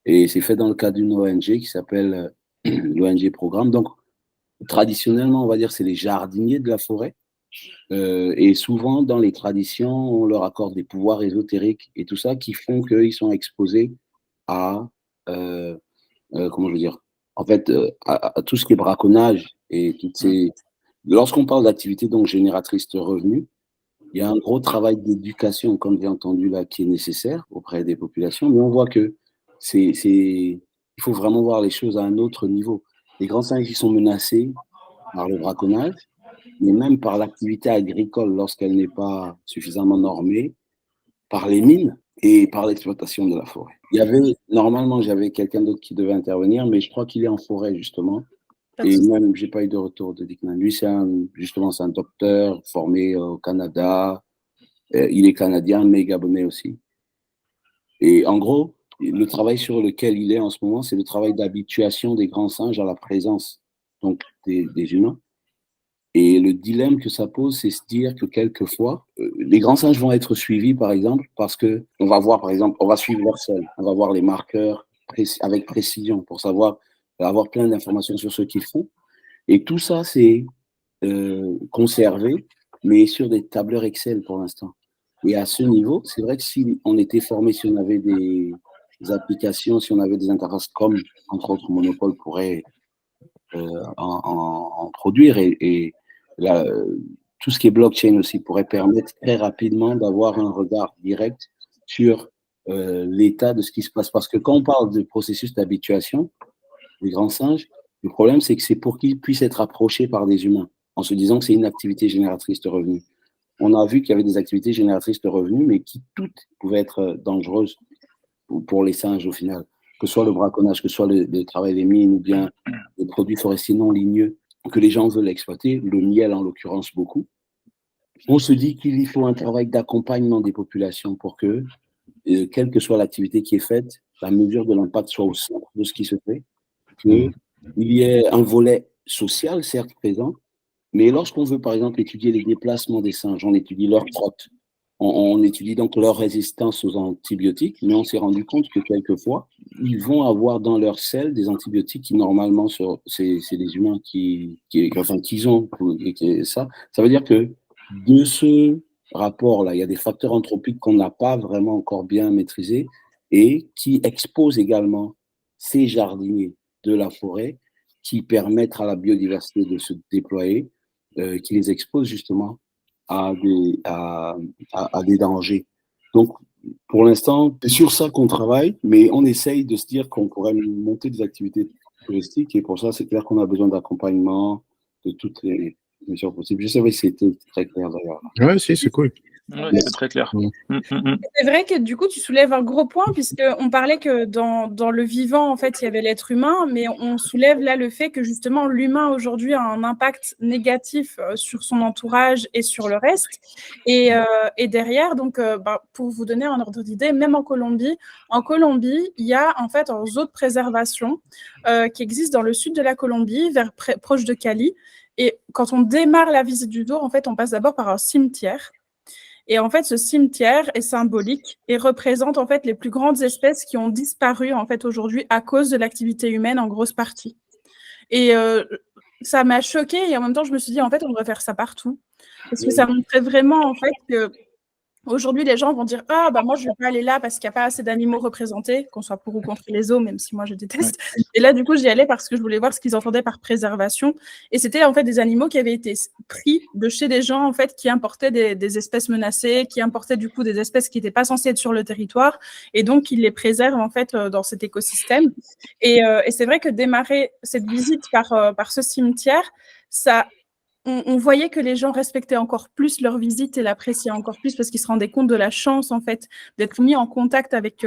Et c'est fait dans le cadre d'une ONG qui s'appelle l'ONG Programme. Donc, traditionnellement, on va dire c'est les jardiniers de la forêt. Et souvent, dans les traditions, on leur accorde des pouvoirs ésotériques et tout ça qui font qu'ils sont exposés à, comment je veux dire, en fait, à tout ce qui est braconnage et toutes ces. Lorsqu'on parle d'activité donc génératrice de revenus, il y a un gros travail d'éducation, comme j'ai entendu là, qui est nécessaire auprès des populations, mais on voit que il faut vraiment voir les choses à un autre niveau. Les grands singes qui sont menacés par le braconnage, mais même par l'activité agricole lorsqu'elle n'est pas suffisamment normée, par les mines et par l'exploitation de la forêt. Normalement, j'avais quelqu'un d'autre qui devait intervenir, mais je crois qu'il est en forêt, justement. Et même, j'ai pas eu de retour de Dickman. Lui, c'est un docteur formé au Canada. Il est canadien, mais gabonais aussi. Et en gros, le travail sur lequel il est en ce moment, c'est le travail d'habituation des grands singes à la présence donc des humains. Et le dilemme que ça pose, c'est se dire que quelquefois, les grands singes vont être suivis, par exemple, parce que on va voir, par exemple, on va suivre leur selle, on va voir les marqueurs avec précision pour savoir, avoir plein d'informations sur ce qu'ils font. Et tout ça, c'est conservé, mais sur des tableurs Excel pour l'instant. Et à ce niveau, c'est vrai que si on était formé, si on avait des applications, si on avait des interfaces comme, entre autres, Monopole pourrait en produire et là, tout ce qui est blockchain aussi pourrait permettre très rapidement d'avoir un regard direct sur l'état de ce qui se passe. Parce que quand on parle de processus d'habituation des grands singes, le problème, c'est que c'est pour qu'ils puissent être approchés par des humains, en se disant que c'est une activité génératrice de revenus. On a vu qu'il y avait des activités génératrices de revenus, mais qui toutes pouvaient être dangereuses pour les singes au final, que ce soit le braconnage, que ce soit le travail des mines ou bien les produits forestiers non ligneux que les gens veulent exploiter, le miel en l'occurrence beaucoup. On se dit qu'il faut un travail d'accompagnement des populations pour que, quelle que soit l'activité qui est faite, la mesure de l'impact soit au centre de ce qui se fait, qu'il y ait un volet social, certes présent, mais lorsqu'on veut, par exemple, étudier les déplacements des singes, on étudie leur trotte, on étudie donc leur résistance aux antibiotiques, mais on s'est rendu compte que quelquefois, ils vont avoir dans leur selle des antibiotiques qui, normalement, c'est les humains qu'ils ont. Et ça veut dire que de ce rapport-là, il y a des facteurs anthropiques qu'on n'a pas vraiment encore bien maîtrisés et qui exposent également ces jardiniers de la forêt qui permettent à la biodiversité de se déployer, qui les exposent justement à des dangers. Donc, pour l'instant, c'est sur ça qu'on travaille, mais on essaye de se dire qu'on pourrait monter des activités touristiques et pour ça, c'est clair qu'on a besoin d'accompagnement de toutes les mesures possibles. Je savais que c'était très clair d'ailleurs. Ouais, si, c'est cool. Ouais, c'est très clair. C'est vrai que du coup, tu soulèves un gros point, puisqu'on parlait que dans le vivant, en fait, il y avait l'être humain, mais on soulève là le fait que justement, l'humain aujourd'hui a un impact négatif sur son entourage et sur le reste. Et derrière, donc, pour vous donner un ordre d'idée, même en Colombie, il y a en fait un zoo de préservation qui existe dans le sud de la Colombie, proche de Cali. Et quand on démarre la visite du zoo, en fait, on passe d'abord par un cimetière. Et en fait, ce cimetière est symbolique et représente en fait les plus grandes espèces qui ont disparu en fait aujourd'hui à cause de l'activité humaine en grosse partie. Et ça m'a choquée et en même temps, je me suis dit en fait, on devrait faire ça partout parce que ça montrait vraiment en fait que aujourd'hui, les gens vont dire « Ah, bah moi, je ne vais pas aller là parce qu'il n'y a pas assez d'animaux représentés, qu'on soit pour ou contre les zoos, même si moi, je déteste. Ouais. » Et là, du coup, j'y allais parce que je voulais voir ce qu'ils entendaient par préservation. Et c'était en fait des animaux qui avaient été pris de chez des gens en fait, qui importaient des espèces menacées, qui importaient du coup des espèces qui n'étaient pas censées être sur le territoire. Et donc, ils les préservent en fait dans cet écosystème. Et c'est vrai que démarrer cette visite par ce cimetière, ça on voyait que les gens respectaient encore plus leur visite et l'appréciaient encore plus parce qu'ils se rendaient compte de la chance, en fait, d'être mis en contact avec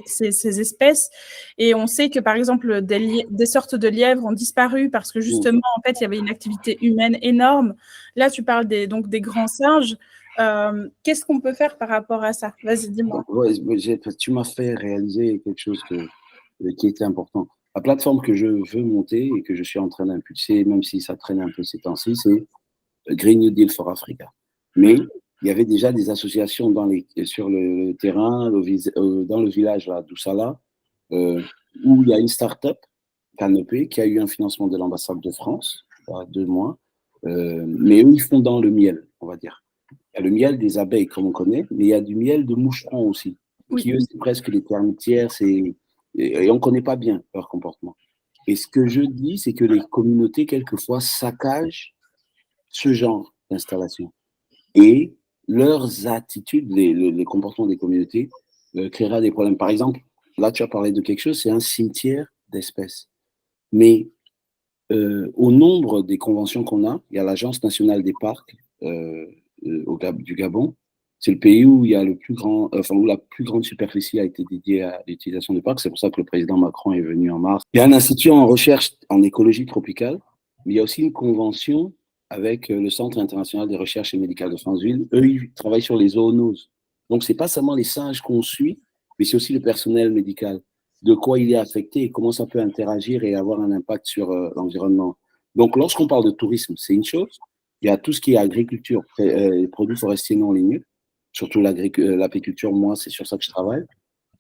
ces espèces. Et on sait que, par exemple, des sortes de lièvres ont disparu parce que, justement, en fait, il y avait une activité humaine énorme. Là, tu parles donc des grands singes. Qu'est-ce qu'on peut faire par rapport à ça? Vas-y, dis-moi. Ouais, tu m'as fait réaliser quelque chose qui était important. La plateforme que je veux monter et que je suis en train d'impulser, même si ça traîne un peu ces temps-ci, c'est Green New Deal for Africa. Mais il y avait déjà des associations sur le terrain, dans le village là, d'Oussala, où il y a une start-up, Canopé, qui a eu un financement de l'ambassade de France, il y a 2 mois, mais eux, ils font dans le miel, on va dire. Il y a le miel des abeilles, comme on connaît, mais il y a du miel de moucherons aussi, qui eux, c'est presque les termitières, et on ne connaît pas bien leur comportement. Et ce que je dis, c'est que les communautés, quelquefois, saccagent ce genre d'installation. Et leurs attitudes, les comportements des communautés, créera des problèmes. Par exemple, là, tu as parlé de quelque chose, c'est un cimetière d'espèces. Mais au nombre des conventions qu'on a, il y a l'Agence nationale des parcs du Gabon. C'est le pays où il y a où la plus grande superficie a été dédiée à l'utilisation des parcs. C'est pour ça que le président Macron est venu en mars. Il y a un institut en recherche en écologie tropicale, mais il y a aussi une convention avec le Centre international des recherches et médicales de Franceville. Eux, ils travaillent sur les zoonoses. Donc, c'est pas seulement les singes qu'on suit, mais c'est aussi le personnel médical. De quoi il est affecté et comment ça peut interagir et avoir un impact sur l'environnement. Donc, lorsqu'on parle de tourisme, c'est une chose. Il y a tout ce qui est agriculture, produits forestiers non ligneux, surtout l'apiculture, moi, c'est sur ça que je travaille.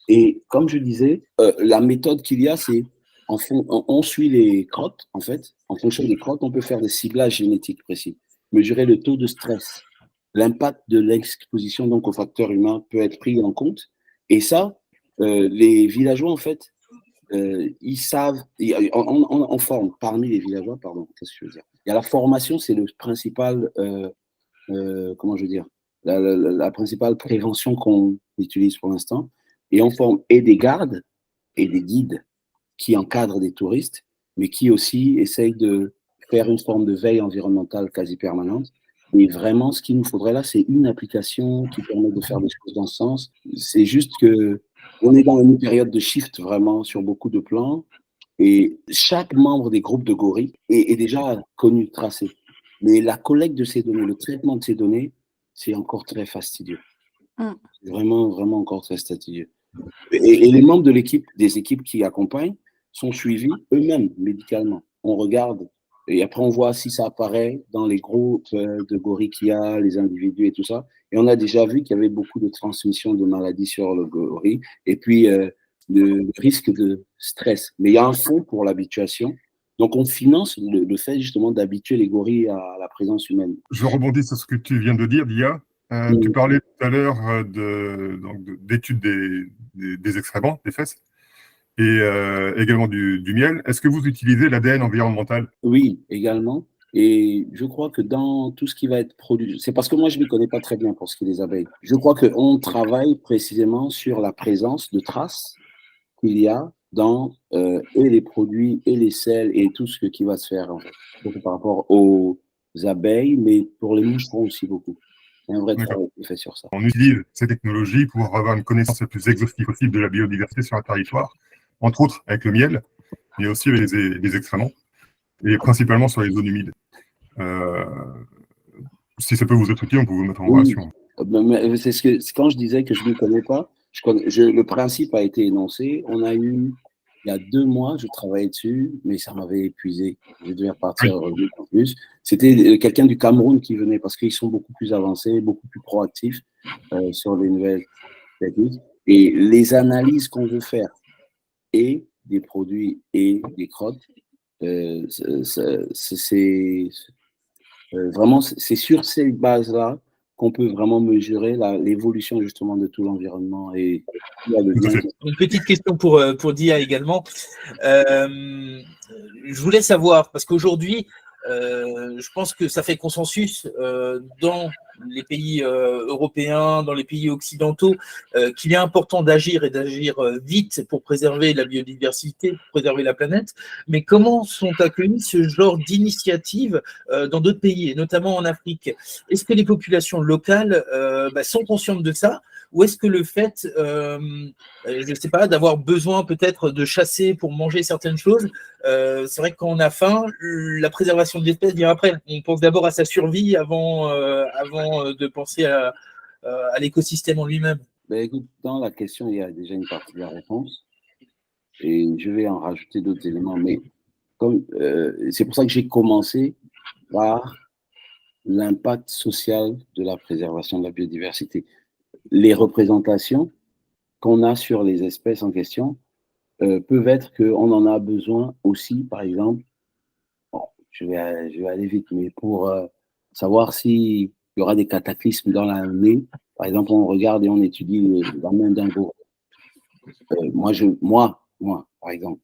Et comme je disais, la méthode qu'il y a, c'est on suit les crottes, en fait. En fonction des crottes, on peut faire des ciblages génétiques précis, mesurer le taux de stress. L'impact de l'exposition donc aux facteurs humains peut être pris en compte. Et ça, les villageois, en fait, ils savent, on forme parmi les villageois, pardon, qu'est-ce que je veux dire? Il y a la formation, c'est le principal, comment je veux dire, la principale prévention qu'on utilise pour l'instant. Et on forme et des gardes et des guides qui encadrent des touristes, mais qui aussi essayent de faire une forme de veille environnementale quasi permanente. Mais vraiment, ce qu'il nous faudrait là, c'est une application qui permet de faire des choses dans ce sens. C'est juste que on est dans une période de shift vraiment sur beaucoup de plans. Et chaque membre des groupes de gorilles est déjà connu, tracé. Mais la collecte de ces données, le traitement de ces données, c'est encore très fastidieux. Vraiment, vraiment encore très fastidieux. Et les membres de des équipes qui accompagnent sont suivis eux-mêmes médicalement. On regarde et après on voit si ça apparaît dans les groupes de gorilles qu'il y a, les individus et tout ça. Et on a déjà vu qu'il y avait beaucoup de transmission de maladies sur le gorille et puis le risque de stress. Mais il y a un fonds pour l'habituation. Donc on finance le fait justement d'habituer les gorilles à la présence humaine. Je rebondis sur ce que tu viens de dire, Dia. Tu parlais tout à l'heure d'études des excréments, des fesses, et également du miel. Est-ce que vous utilisez l'ADN environnemental? Oui, également. Et je crois que dans tout ce qui va être produit, c'est parce que moi je ne me connais pas très bien pour ce qui est des abeilles. Je crois qu'on travaille précisément sur la présence de traces qu'il y a dans et les produits et les sels et tout ce qui va se faire en fait. Donc, par rapport aux abeilles, mais pour les moucherons aussi beaucoup. Il y a un vrai travail qui est fait sur ça. On utilise ces technologies pour avoir une connaissance la plus exhaustive possible de la biodiversité sur un territoire, entre autres avec le miel, mais aussi avec les excréments, et principalement sur les zones humides. Si ça peut vous être utile, on peut vous mettre en relation. C'est quand je disais que je ne connais pas, le principe a été énoncé. On a eu, il y a 2 mois, je travaillais dessus, mais ça m'avait épuisé. Je devais repartir en plus. C'était quelqu'un du Cameroun qui venait parce qu'ils sont beaucoup plus avancés, beaucoup plus proactifs sur les nouvelles techniques. Et les analyses qu'on veut faire, et des produits et des crottes, vraiment, c'est sur ces bases-là qu'on peut vraiment mesurer l'évolution justement de tout l'environnement. Et une petite question pour Dia également. Je voulais savoir, parce qu'aujourd'hui, Je pense que ça fait consensus dans les pays européens, dans les pays occidentaux, qu'il est important d'agir et d'agir vite pour préserver la biodiversité, pour préserver la planète. Mais comment sont accueillis ce genre d'initiatives dans d'autres pays, et notamment en Afrique? Est-ce que les populations locales sont conscientes de ça? Ou est-ce que le fait, je ne sais pas, d'avoir besoin peut-être de chasser pour manger certaines choses, c'est vrai que quand on a faim, la préservation de l'espèce vient après. On pense d'abord à sa survie avant de penser à l'écosystème en lui-même. Écoute, dans la question, il y a déjà une partie de la réponse. Et je vais en rajouter d'autres éléments. Mais c'est pour ça que j'ai commencé par l'impact social de la préservation de la biodiversité. Les représentations qu'on a sur les espèces en question peuvent être qu'on en a besoin aussi, par exemple, bon, je vais aller vite, mais pour savoir s'il y aura des cataclysmes dans l'année, par exemple, on regarde et on étudie la main d'un veau. Moi, par exemple,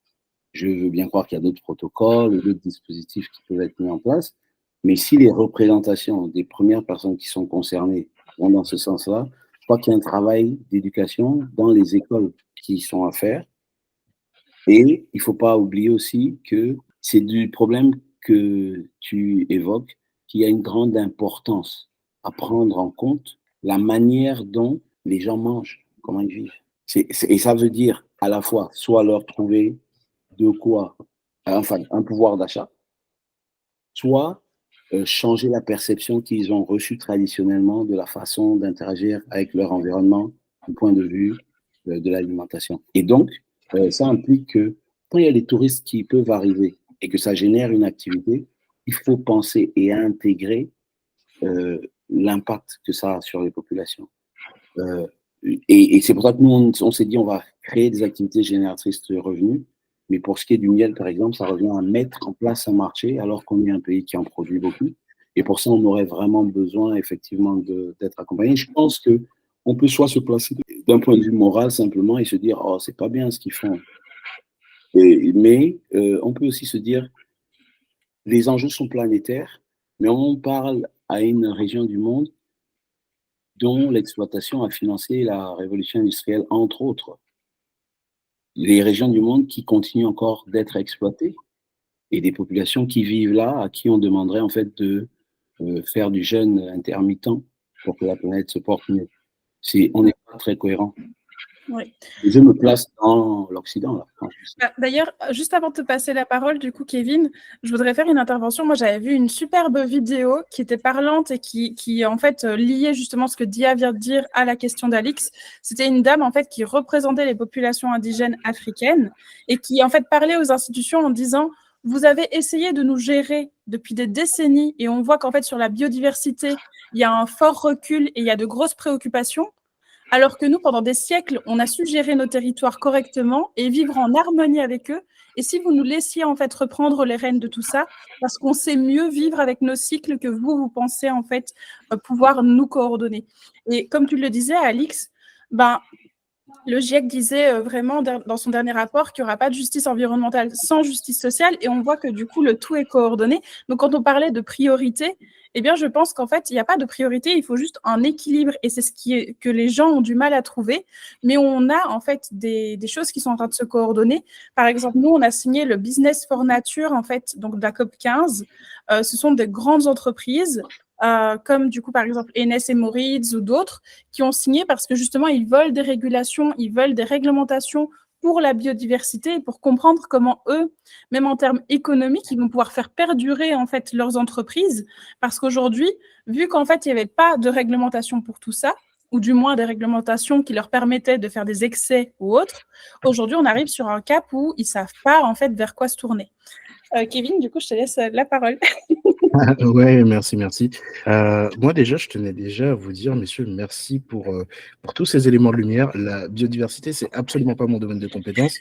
je veux bien croire qu'il y a d'autres protocoles ou d'autres dispositifs qui peuvent être mis en place, mais si les représentations des premières personnes qui sont concernées vont dans ce sens-là, je crois qu'il y a un travail d'éducation dans les écoles qui sont à faire. Et il ne faut pas oublier aussi que c'est du problème que tu évoques, qu'il y a une grande importance à prendre en compte la manière dont les gens mangent, comment ils vivent. Et ça veut dire à la fois soit leur trouver de quoi, enfin un pouvoir d'achat, soit changer la perception qu'ils ont reçue traditionnellement de la façon d'interagir avec leur environnement du point de vue de l'alimentation. Et donc, ça implique que quand il y a des touristes qui peuvent arriver et que ça génère une activité, il faut penser et intégrer l'impact que ça a sur les populations. Et c'est pour ça que nous, on s'est dit on va créer des activités génératrices de revenus. Mais pour ce qui est du miel, par exemple, ça revient à mettre en place un marché alors qu'on est un pays qui en produit beaucoup. Et pour ça, on aurait vraiment besoin, effectivement, d'être accompagné. Je pense qu'on peut soit se placer d'un point de vue moral simplement et se dire « Oh, c'est pas bien ce qu'ils font ». Mais on peut aussi se dire « Les enjeux sont planétaires, mais on parle à une région du monde dont l'exploitation a financé la révolution industrielle, entre autres. » Les régions du monde qui continuent encore d'être exploitées et des populations qui vivent là, à qui on demanderait en fait de faire du jeûne intermittent pour que la planète se porte mieux. On n'est pas très cohérent. Oui. Je me place dans l'Occident, là. D'ailleurs, juste avant de te passer la parole, du coup, Kevin, je voudrais faire une intervention. Moi, j'avais vu une superbe vidéo qui était parlante et qui en fait, liait justement ce que Dia vient de dire à la question d'Alix. C'était une dame, en fait, qui représentait les populations indigènes africaines et qui, en fait, parlait aux institutions en disant « Vous avez essayé de nous gérer depuis des décennies et on voit qu'en fait, sur la biodiversité, il y a un fort recul et il y a de grosses préoccupations. » Alors que nous, pendant des siècles, on a su gérer nos territoires correctement et vivre en harmonie avec eux. Et si vous nous laissiez en fait reprendre les rênes de tout ça, parce qu'on sait mieux vivre avec nos cycles que vous pensez en fait pouvoir nous coordonner. Et comme tu le disais, Alix, le GIEC disait vraiment dans son dernier rapport qu'il n'y aura pas de justice environnementale sans justice sociale et on voit que du coup, le tout est coordonné. Donc, quand on parlait de priorité, eh bien, je pense qu'en fait, il n'y a pas de priorité, il faut juste un équilibre et c'est que les gens ont du mal à trouver. Mais on a en fait des choses qui sont en train de se coordonner. Par exemple, nous, on a signé le Business for Nature, en fait, donc de la COP 15. Ce sont des grandes entreprises comme du coup par exemple Enes et Moritz ou d'autres qui ont signé parce que justement ils veulent des régulations, ils veulent des réglementations pour la biodiversité et pour comprendre comment eux, même en termes économiques, ils vont pouvoir faire perdurer en fait leurs entreprises parce qu'aujourd'hui, vu qu'en fait il n'y avait pas de réglementation pour tout ça, ou du moins des réglementations qui leur permettaient de faire des excès ou autres, aujourd'hui on arrive sur un cap où ils ne savent pas en fait vers quoi se tourner. Kevin, du coup, je te laisse la parole. Ouais, merci. Moi, déjà, je tenais déjà à vous dire, messieurs, merci pour tous ces éléments de lumière. La biodiversité, c'est absolument pas mon domaine de compétences.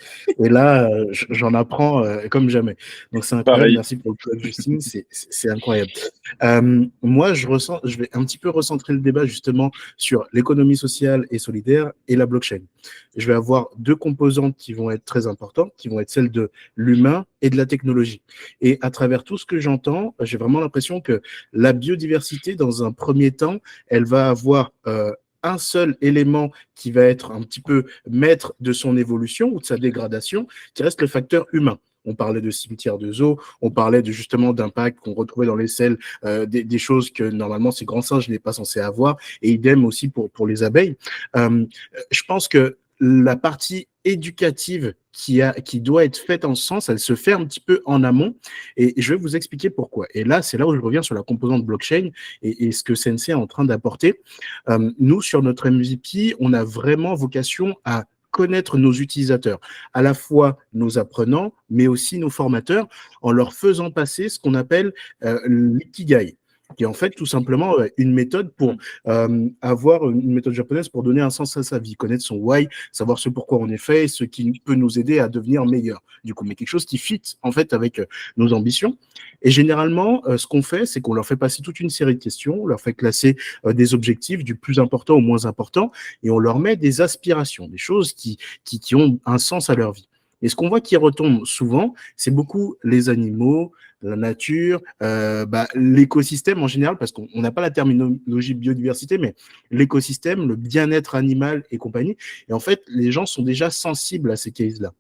Et là, j'en apprends comme jamais. Donc, c'est incroyable. Pareil. Merci pour le plug, Justine. C'est incroyable. Moi, je vais un petit peu recentrer le débat justement sur l'économie sociale et solidaire et la blockchain. je vais avoir deux composantes qui vont être très importantes, qui vont être celles de l'humain et de la technologie. Et à travers tout ce que j'entends, j'ai vraiment l'impression que la biodiversité, dans un premier temps, elle va avoir un seul élément qui va être un petit peu maître de son évolution ou de sa dégradation, qui reste le facteur humain. On parlait de cimetières de zoos, on parlait justement d'impact qu'on retrouvait dans les selles, des choses que normalement ces grands singes n'est pas censé avoir, et idem aussi pour les abeilles. Je pense que la partie éducative qui doit être faite en ce sens, elle se fait un petit peu en amont, et je vais vous expliquer pourquoi. Et là, c'est là où je reviens sur la composante blockchain et ce que Sensei est en train d'apporter. Nous, sur notre MVP, on a vraiment vocation à connaître nos utilisateurs, à la fois nos apprenants, mais aussi nos formateurs, en leur faisant passer ce qu'on appelle l'ikigai, qui est en fait tout simplement une méthode pour avoir une méthode japonaise pour donner un sens à sa vie, connaître son why, savoir ce pourquoi on est fait, et ce qui peut nous aider à devenir meilleur, du coup, mais quelque chose qui fit en fait avec nos ambitions. Et généralement, ce qu'on fait, c'est qu'on leur fait passer toute une série de questions, on leur fait classer des objectifs du plus important au moins important, et on leur met des aspirations, des choses qui ont un sens à leur vie. Et ce qu'on voit qui retombe souvent, c'est beaucoup les animaux, la nature, l'écosystème en général, parce qu'on n'a pas la terminologie biodiversité, mais l'écosystème, le bien-être animal et compagnie. Et en fait, les gens sont déjà sensibles à ces cases-là.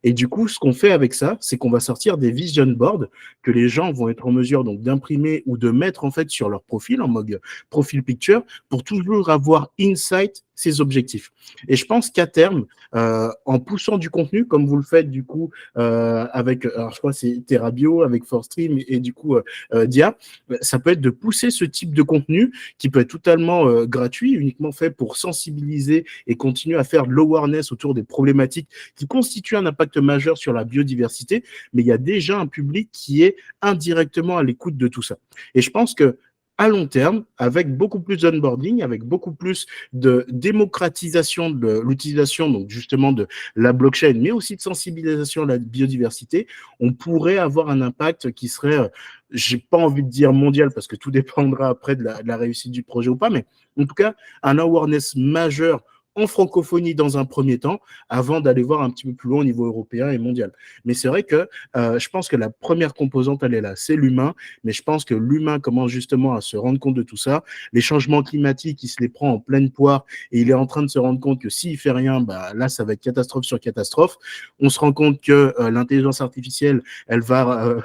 Et du coup, ce qu'on fait avec ça, c'est qu'on va sortir des vision boards que les gens vont être en mesure donc d'imprimer ou de mettre en fait sur leur profil en mode profil picture pour toujours avoir insight ces objectifs. Et je pense qu'à terme, en poussant du contenu, comme vous le faites du coup avec, alors je crois que c'est TerraBio, avec ForStream et du coup Dia, ça peut être de pousser ce type de contenu qui peut être totalement gratuit, uniquement fait pour sensibiliser et continuer à faire de l'awareness autour des problématiques qui constituent un impact majeur sur la biodiversité, mais il y a déjà un public qui est indirectement à l'écoute de tout ça. Et je pense que à long terme, avec beaucoup plus d'onboarding, avec beaucoup plus de démocratisation de l'utilisation, donc justement de la blockchain, mais aussi de sensibilisation à la biodiversité, on pourrait avoir un impact qui serait, j'ai pas envie de dire mondial, parce que tout dépendra après de la réussite du projet ou pas, mais en tout cas, un awareness majeur en francophonie dans un premier temps, avant d'aller voir un petit peu plus loin au niveau européen et mondial. Mais c'est vrai que je pense que la première composante, elle est là, c'est l'humain, mais je pense que l'humain commence justement à se rendre compte de tout ça. Les changements climatiques, il se les prend en pleine poire et il est en train de se rendre compte que s'il fait rien, bah, là, ça va être catastrophe sur catastrophe. On se rend compte que l'intelligence artificielle, elle va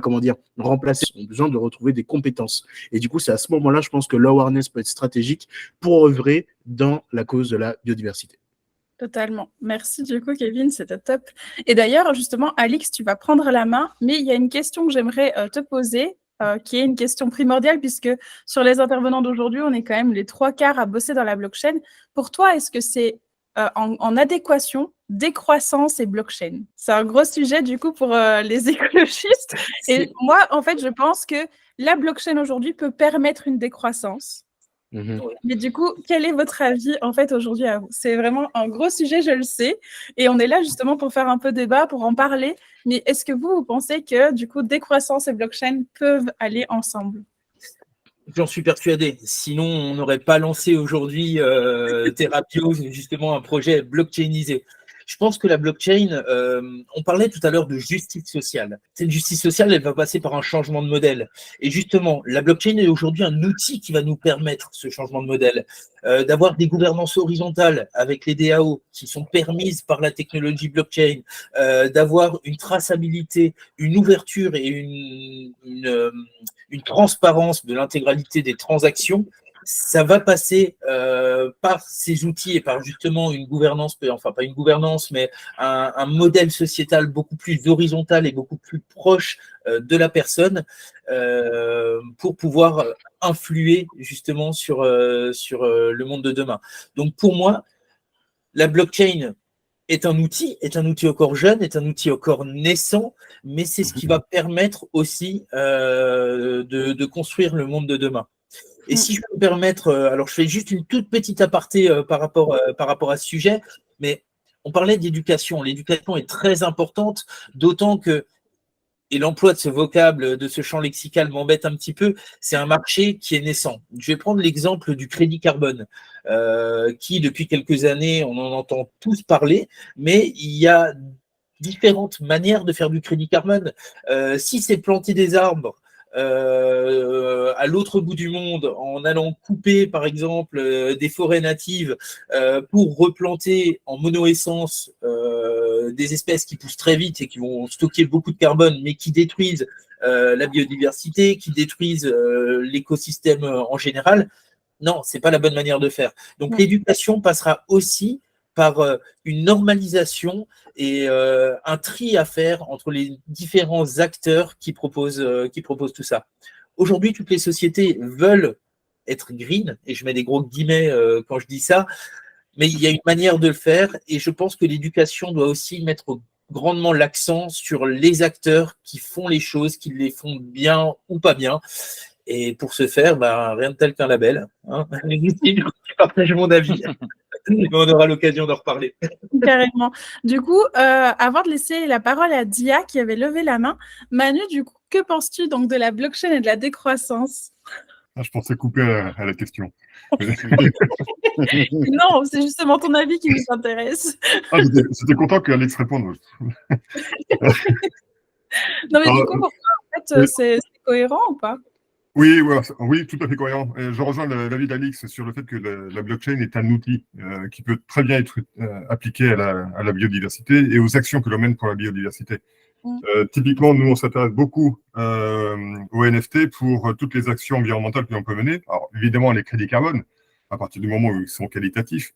comment dire, remplacer. On a besoin de retrouver des compétences. Et du coup, c'est à ce moment-là, je pense que l'awareness peut être stratégique pour œuvrer dans la cause de la biodiversité. Totalement. Merci du coup, Kevin, c'était top. Et d'ailleurs, justement, Alix, tu vas prendre la main, mais il y a une question que j'aimerais te poser, qui est une question primordiale, puisque sur les intervenants d'aujourd'hui, on est quand même les 3/4 à bosser dans la blockchain. Pour toi, est-ce que c'est en adéquation décroissance et blockchain? C'est un gros sujet du coup pour les écologistes. Et moi, en fait, je pense que la blockchain aujourd'hui peut permettre une décroissance. Mais du coup, quel est votre avis en fait aujourd'hui à vous? C'est vraiment un gros sujet, je le sais, et on est là justement pour faire un peu débat, pour en parler. Mais est-ce que vous pensez que du coup, décroissance et blockchain peuvent aller ensemble? J'en suis persuadé. Sinon, on n'aurait pas lancé aujourd'hui TerraBio, justement un projet blockchainisé. Je pense que la blockchain, on parlait tout à l'heure de justice sociale. Cette justice sociale, elle va passer par un changement de modèle. Et justement, la blockchain est aujourd'hui un outil qui va nous permettre ce changement de modèle, d'avoir des gouvernances horizontales avec les DAO qui sont permises par la technologie blockchain, d'avoir une traçabilité, une ouverture et une transparence de l'intégralité des transactions. Ça va passer par ces outils et par justement une gouvernance, enfin pas une gouvernance, mais un modèle sociétal beaucoup plus horizontal et beaucoup plus proche de la personne pour pouvoir influer justement sur le monde de demain. Donc pour moi, la blockchain est un outil encore jeune, est un outil encore naissant, mais c'est ce qui va permettre aussi de construire le monde de demain. Et si je peux me permettre, alors je fais juste une toute petite aparté par rapport à ce sujet, mais on parlait d'éducation. L'éducation est très importante, d'autant que et l'emploi de ce vocable, de ce champ lexical m'embête un petit peu, c'est un marché qui est naissant. Je vais prendre l'exemple du crédit carbone, qui depuis quelques années, on en entend tous parler, mais il y a différentes manières de faire du crédit carbone. Si c'est planter des arbres à l'autre bout du monde en allant couper par exemple des forêts natives pour replanter en monoessence des espèces qui poussent très vite et qui vont stocker beaucoup de carbone mais qui détruisent la biodiversité, qui détruisent l'écosystème en général, non, c'est pas la bonne manière de faire. Donc l'éducation passera aussi par une normalisation et un tri à faire entre les différents acteurs qui proposent tout ça. Aujourd'hui, toutes les sociétés veulent être green, et je mets des gros guillemets quand je dis ça, mais il y a une manière de le faire, et je pense que l'éducation doit aussi mettre grandement l'accent sur les acteurs qui font les choses, qui les font bien ou pas bien. Et pour ce faire, rien de tel qu'un label. Hein. Je partage mon avis. On aura l'occasion d'en reparler. Carrément. Du coup, avant de laisser la parole à Dia qui avait levé la main, Manu, du coup, que penses-tu donc de la blockchain et de la décroissance? Je pensais couper à la question. Non, c'est justement ton avis qui nous intéresse. J'étais content qu'Alex réponde. Non, mais du coup, pourquoi en fait, c'est cohérent ou pas? Oui, oui, tout à fait cohérent. Je rejoins l'avis d'Alix sur le fait que la blockchain est un outil qui peut très bien être appliqué à la biodiversité et aux actions que l'on mène pour la biodiversité. Typiquement, nous, on s'intéresse beaucoup aux NFT pour toutes les actions environnementales que l'on peut mener. Alors, évidemment, les crédits carbone, à partir du moment où ils sont qualitatifs,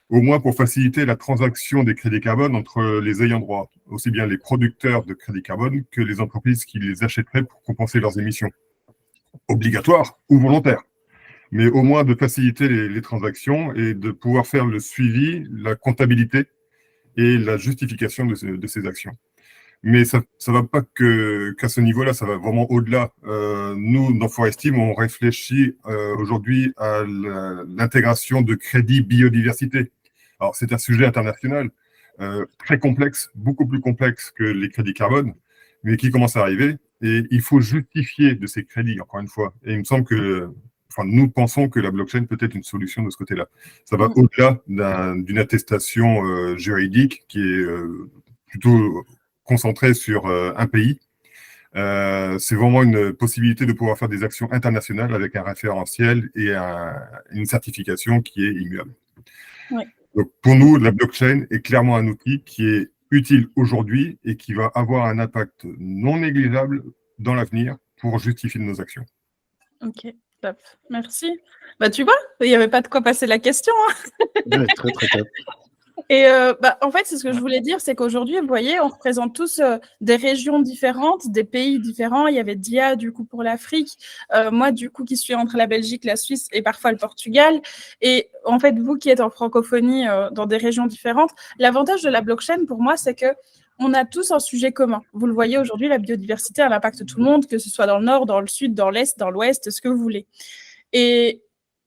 au moins pour faciliter la transaction des crédits carbone entre les ayants droit, aussi bien les producteurs de crédits carbone que les entreprises qui les achèteraient pour compenser leurs émissions. Obligatoire ou volontaire, mais au moins de faciliter les transactions et de pouvoir faire le suivi, la comptabilité et la justification de ces actions. Mais ça ne va pas qu'à ce niveau-là, ça va vraiment au-delà. Nous, dans Foresteam, on réfléchit aujourd'hui à l'intégration de crédits biodiversité. Alors, c'est un sujet international très complexe, beaucoup plus complexe que les crédits carbone, mais qui commence à arriver. Et il faut justifier de ces crédits, encore une fois. Et il me semble que, nous pensons que la blockchain peut être une solution de ce côté-là. Ça va au-delà d'une attestation juridique qui est plutôt concentrée sur un pays. C'est vraiment une possibilité de pouvoir faire des actions internationales avec un référentiel et une certification qui est immuable. Ouais. Donc, pour nous, la blockchain est clairement un outil qui est utile aujourd'hui et qui va avoir un impact non négligeable dans l'avenir pour justifier nos actions. Ok, top. Merci. Tu vois, il n'y avait pas de quoi passer la question. Hein. Ouais, très, très top. Et en fait, c'est ce que je voulais dire, c'est qu'aujourd'hui, vous voyez, on représente tous des régions différentes, des pays différents. Il y avait Dia, du coup, pour l'Afrique. Moi, du coup, qui suis entre la Belgique, la Suisse et parfois le Portugal. Et en fait, vous qui êtes en francophonie dans des régions différentes, l'avantage de la blockchain, pour moi, c'est que on a tous un sujet commun. Vous le voyez aujourd'hui, la biodiversité, elle impacte tout le monde, que ce soit dans le nord, dans le sud, dans l'est, dans l'ouest, ce que vous voulez.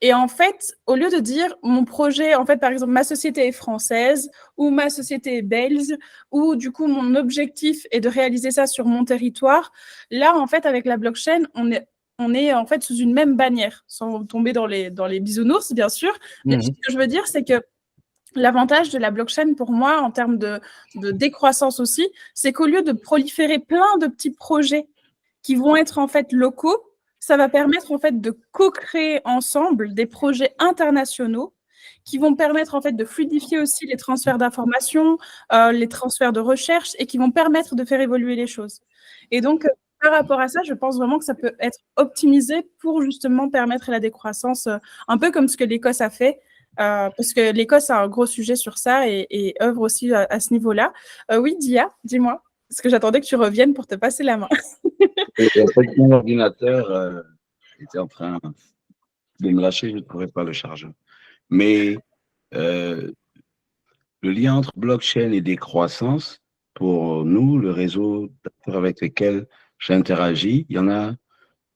Et en fait, au lieu de dire mon projet, en fait, par exemple, ma société est française ou ma société est belge ou du coup, mon objectif est de réaliser ça sur mon territoire, là, en fait, avec la blockchain, on est en fait sous une même bannière, sans tomber dans les bisounours, bien sûr. Mais ce que je veux dire, c'est que l'avantage de la blockchain pour moi, en termes de décroissance aussi, c'est qu'au lieu de proliférer plein de petits projets qui vont être en fait locaux, ça va permettre en fait de co-créer ensemble des projets internationaux qui vont permettre en fait de fluidifier aussi les transferts d'informations, les transferts de recherche et qui vont permettre de faire évoluer les choses. Et donc, par rapport à ça, je pense vraiment que ça peut être optimisé pour justement permettre la décroissance, un peu comme ce que l'Écosse a fait, parce que l'Écosse a un gros sujet sur ça et œuvre aussi à ce niveau-là. Oui, Dia, dis-moi, parce que j'attendais que tu reviennes pour te passer la main. En fait, mon ordinateur était en train de me lâcher, je ne pourrais pas le charger. Mais le lien entre blockchain et décroissance, pour nous, le réseau d'acteurs avec lesquels j'interagis, il y en a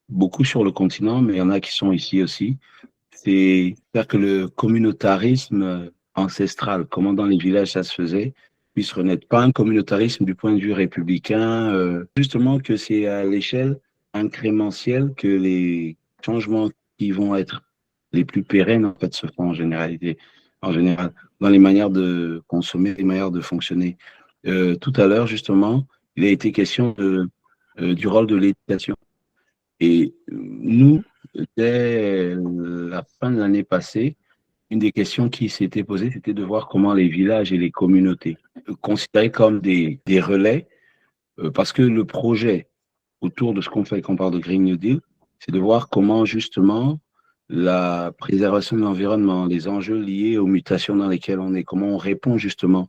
beaucoup sur le continent, mais il y en a qui sont ici aussi. C'est-à-dire que le communautarisme ancestral, comment dans les villages ça se faisait, puisse renaître. Pas un communautarisme du point de vue républicain, justement que c'est à l'échelle incrémentielle que les changements qui vont être les plus pérennes, en fait, se font en général, dans les manières de consommer, les manières de fonctionner. Tout à l'heure, justement, il a été question du rôle de l'éducation. Et nous, dès la fin de l'année passée, une des questions qui s'était posée, c'était de voir comment les villages et les communautés, considérés comme des relais, parce que le projet autour de ce qu'on fait quand on parle de Green New Deal, c'est de voir comment justement la préservation de l'environnement, les enjeux liés aux mutations dans lesquelles on est, comment on répond justement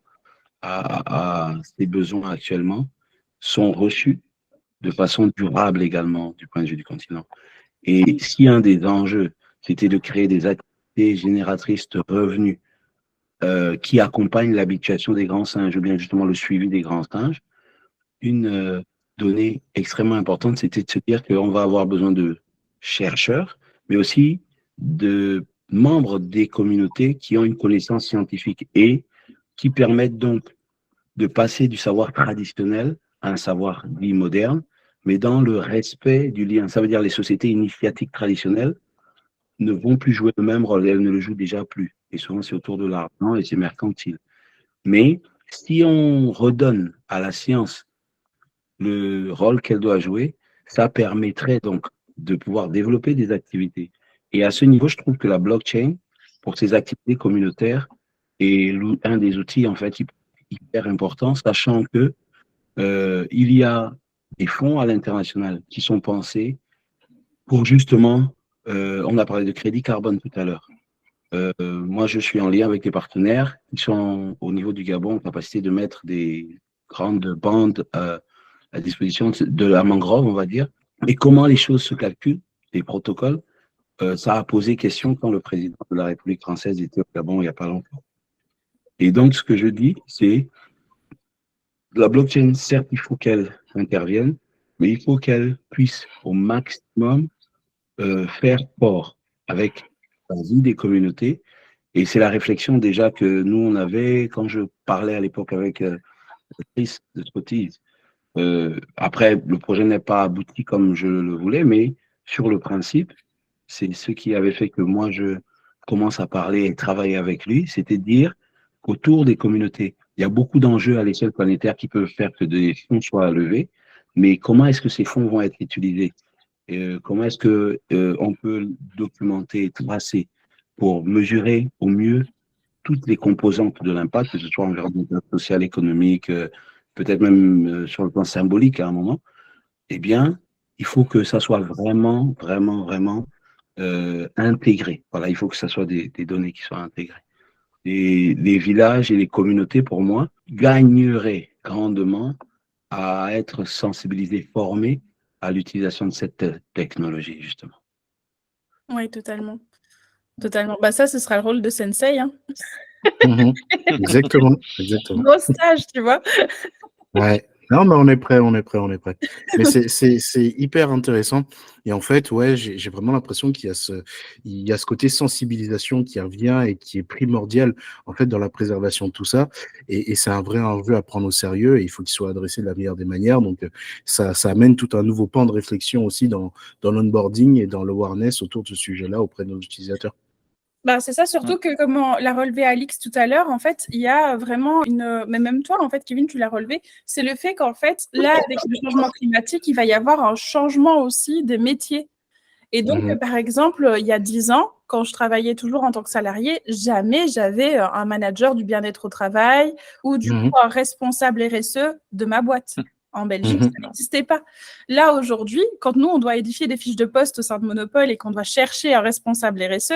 à ces besoins actuellement, sont reçus de façon durable également du point de vue du continent. Et si un des enjeux, c'était de créer des activités génératrices de revenus qui accompagnent l'habituation des grands singes, ou bien justement le suivi des grands singes, une donnée extrêmement importante, c'était de se dire qu'on va avoir besoin de chercheurs, mais aussi de membres des communautés qui ont une connaissance scientifique et qui permettent donc de passer du savoir traditionnel à un savoir dit moderne, mais dans le respect du lien. Ça veut dire les sociétés initiatiques traditionnelles ne vont plus jouer le même rôle, elles ne le jouent déjà plus. Et souvent, c'est autour de l'argent et c'est mercantile. Mais si on redonne à la science le rôle qu'elle doit jouer, ça permettrait donc de pouvoir développer des activités. Et à ce niveau, je trouve que la blockchain, pour ces activités communautaires, est un des outils en fait hyper important, sachant que il y a des fonds à l'international qui sont pensés pour justement, on a parlé de crédit carbone tout à l'heure. Moi, je suis en lien avec des partenaires qui sont au niveau du Gabon en capacité de mettre des grandes bandes à disposition de la mangrove, on va dire. Et comment les choses se calculent, les protocoles, ça a posé question quand le président de la République française était au Gabon il n'y a pas longtemps. Et donc, ce que je dis, c'est la blockchain, certes, il faut qu'elle intervienne, mais il faut qu'elle puisse au maximum faire fort avec la vie des communautés. Et c'est la réflexion déjà que nous, on avait quand je parlais à l'époque avec Chris de Scotties. Après, le projet n'est pas abouti comme je le voulais, mais sur le principe, c'est ce qui avait fait que moi, je commence à parler et travailler avec lui, c'était de dire qu'autour des communautés, il y a beaucoup d'enjeux à l'échelle planétaire qui peuvent faire que des fonds soient levés, mais comment est-ce que ces fonds vont être utilisés? Comment est-ce que on peut documenter, tracer pour mesurer au mieux toutes les composantes de l'impact, que ce soit environnemental, social, économique, peut-être même sur le plan symbolique à un moment, eh bien, il faut que ça soit vraiment, vraiment, vraiment intégré. Voilà, il faut que ça soit des données qui soient intégrées. Et les villages et les communautés, pour moi, gagneraient grandement à être sensibilisés, formés à l'utilisation de cette technologie, justement. Oui, totalement. Totalement. Bah, ça, ce sera le rôle de Sensei. Hein. Exactement, exactement. Gros stage, tu vois. Ouais. Non, mais on est prêt. Mais c'est hyper intéressant. Et en fait, ouais, j'ai vraiment l'impression qu'il y a ce côté sensibilisation qui revient et qui est primordial, en fait, dans la préservation de tout ça. Et c'est un vrai enjeu à prendre au sérieux et il faut qu'il soit adressé de la meilleure des manières. Donc, ça amène tout un nouveau pan de réflexion aussi dans l'onboarding et dans l'awareness autour de ce sujet-là auprès de nos utilisateurs. Bah, c'est ça, surtout que comme on l'a relevé Alix tout à l'heure, en fait, il y a vraiment mais même toi, en fait, Kevin, tu l'as relevé, c'est le fait qu'en fait, là, avec le changement climatique, il va y avoir un changement aussi des métiers. Et donc, par exemple, il y a 10 ans, quand je travaillais toujours en tant que salarié, jamais j'avais un manager du bien-être au travail ou du coup un responsable RSE de ma boîte. En Belgique, ça n'existait pas. Là, aujourd'hui, quand nous, on doit édifier des fiches de poste au sein de Monopole et qu'on doit chercher un responsable RSE,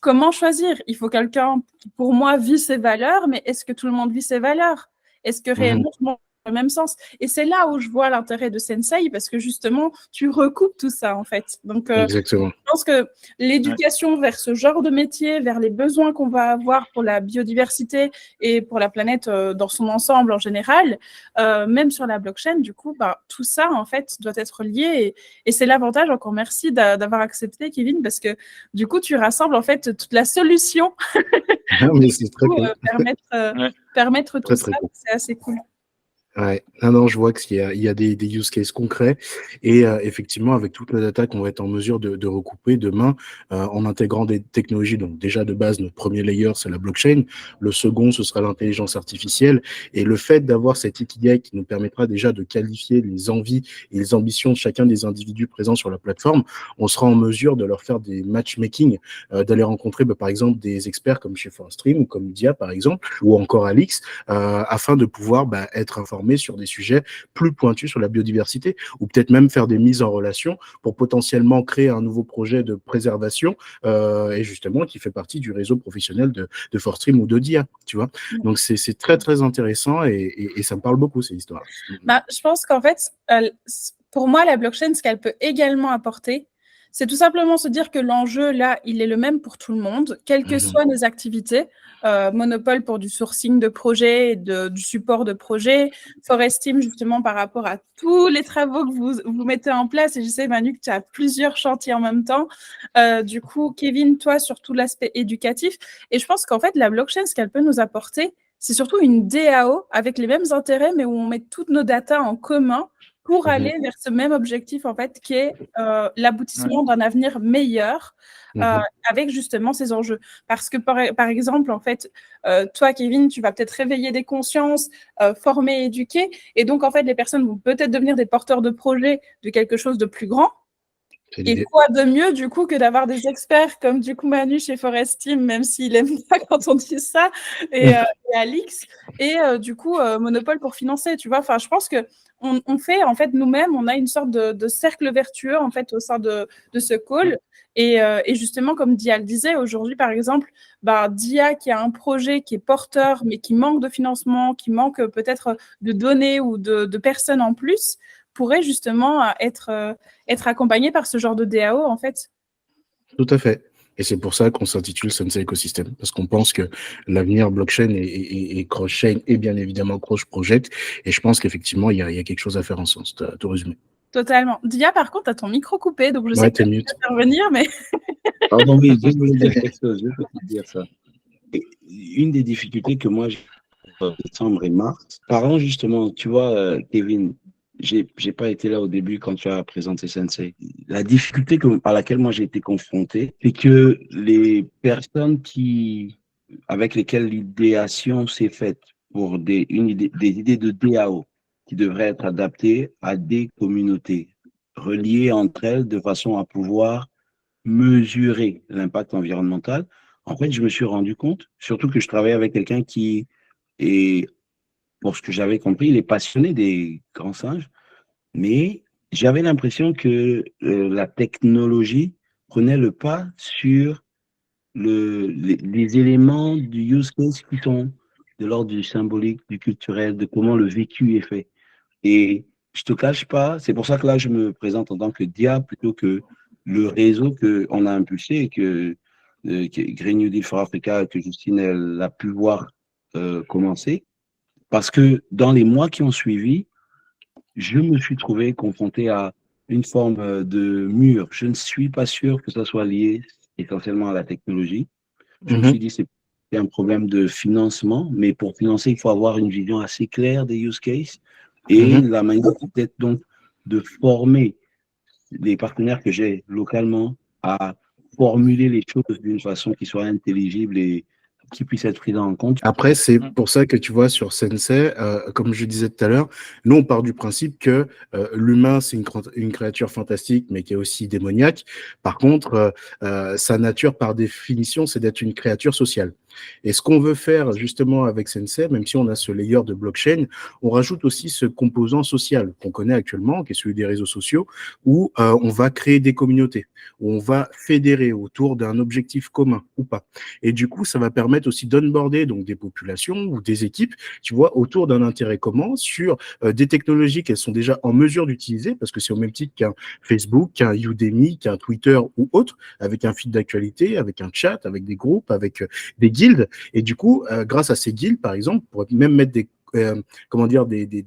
comment choisir? Il faut quelqu'un qui, pour moi, vit ses valeurs, mais est-ce que tout le monde vit ses valeurs? Est-ce que réellement tout le monde le même sens. Et c'est là où je vois l'intérêt de Sensei, parce que justement, tu recoupes tout ça, en fait. Donc, Exactement. je pense que l'éducation vers ce genre de métier, vers les besoins qu'on va avoir pour la biodiversité et pour la planète dans son ensemble en général, même sur la blockchain, du coup, tout ça, en fait, doit être lié. Et c'est l'avantage, encore merci d'avoir accepté, Kevin, parce que du coup, tu rassembles, en fait, toute la solution. Non, mais c'est très cool. Permettre tout Très, ça, très cool. c'est assez cool. Ouais, non, je vois qu'il y a des use cases concrets et effectivement, avec toute la data qu'on va être en mesure de recouper demain, en intégrant des technologies. Donc déjà de base, notre premier layer, c'est la blockchain. Le second, ce sera l'intelligence artificielle. Et le fait d'avoir cet ikigai qui nous permettra déjà de qualifier les envies et les ambitions de chacun des individus présents sur la plateforme, on sera en mesure de leur faire des matchmaking, d'aller rencontrer par exemple des experts comme chez Forestream ou comme Dia par exemple, ou encore Alix, afin de pouvoir être informés sur des sujets plus pointus sur la biodiversité, ou peut-être même faire des mises en relation pour potentiellement créer un nouveau projet de préservation, et justement qui fait partie du réseau professionnel de Forestream ou de Dia, tu vois. Donc c'est très très intéressant et ça me parle beaucoup ces histoires. Je pense qu'en fait, pour moi, la blockchain, ce qu'elle peut également apporter, c'est tout simplement se dire que l'enjeu, là, il est le même pour tout le monde, quelles que soient nos activités. Monopole pour du sourcing de projet, du support de projet. Forestream, justement, par rapport à tous les travaux que vous mettez en place. Et je sais, Manu, que tu as plusieurs chantiers en même temps. Du coup, Kevin, toi, sur tout l'aspect éducatif. Et je pense qu'en fait, la blockchain, ce qu'elle peut nous apporter, c'est surtout une DAO avec les mêmes intérêts, mais où on met toutes nos datas en commun pour aller vers ce même objectif, en fait, qui est l'aboutissement d'un avenir meilleur avec justement ces enjeux. Parce que, par exemple, en fait, toi, Kevin, tu vas peut-être réveiller des consciences, former, éduquer, et donc, en fait, les personnes vont peut-être devenir des porteurs de projets de quelque chose de plus grand. Et quoi de mieux, du coup, que d'avoir des experts comme, du coup, Manu chez Forestream, même s'il aime pas quand on dit ça, et Alix, et du coup, Monopole pour financer, tu vois. Enfin, je pense que on fait, en fait, nous-mêmes, on a une sorte de cercle vertueux, en fait, au sein de ce call. Et justement, comme Dia le disait, aujourd'hui, par exemple, Dia qui a un projet qui est porteur, mais qui manque de financement, qui manque peut-être de données ou de personnes en plus, pourrait justement être accompagné par ce genre de DAO, en fait. Tout à fait. Et c'est pour ça qu'on s'intitule Sensei Ecosystem, parce qu'on pense que l'avenir blockchain et cross-chain et bien évidemment cross-project. Et je pense qu'effectivement, il y a quelque chose à faire en ce sens. Tu as tout résumé. Totalement. Dia, par contre, tu as ton micro coupé, donc je sais que tu vas intervenir, mais... Pardon, oui, je voulais dire quelque chose, je peux te dire ça. Une des difficultés que moi j'ai en décembre et mars, parlant justement, tu vois, Kevin, j'ai pas été là au début quand tu as présenté Sensei. La difficulté par laquelle moi j'ai été confronté, c'est que les personnes avec lesquelles l'idéation s'est faite pour des idées de DAO qui devraient être adaptées à des communautés, reliées entre elles de façon à pouvoir mesurer l'impact environnemental. En fait, je me suis rendu compte, surtout que je travaillais avec quelqu'un qui est, pour ce que j'avais compris, il est passionné des grands singes, mais j'avais l'impression que la technologie prenait le pas sur les éléments du use case qui sont de l'ordre du symbolique, du culturel, de comment le vécu est fait. Et je te cache pas, c'est pour ça que là, je me présente en tant que Dia plutôt que le réseau qu'on a impulsé et que Green New Deal for Africa, que Justine elle a pu voir commencer. Parce que dans les mois qui ont suivi, je me suis trouvé confronté à une forme de mur. Je ne suis pas sûr que ça soit lié essentiellement à la technologie. Je me suis dit, c'est un problème de financement, mais pour financer, il faut avoir une vision assez claire des use cases et la manière peut-être donc de former les partenaires que j'ai localement à formuler les choses d'une façon qui soit intelligible et qui puisse être prise en compte. Après, c'est pour ça que tu vois sur Sensei, comme je disais tout à l'heure, nous on part du principe que l'humain c'est une créature fantastique mais qui est aussi démoniaque. Par contre, sa nature par définition c'est d'être une créature sociale. Et ce qu'on veut faire justement avec Sensei, même si on a ce layer de blockchain, on rajoute aussi ce composant social qu'on connaît actuellement, qui est celui des réseaux sociaux, où on va créer des communautés, où on va fédérer autour d'un objectif commun ou pas. Et du coup, ça va permettre aussi d'onboarder donc des populations ou des équipes, tu vois, autour d'un intérêt commun sur des technologies qu'elles sont déjà en mesure d'utiliser, parce que c'est au même titre qu'un Facebook, qu'un Udemy, qu'un Twitter ou autre, avec un feed d'actualité, avec un chat, avec des groupes, avec des guildes. Et du coup, grâce à ces guildes, par exemple, on pourrait même mettre des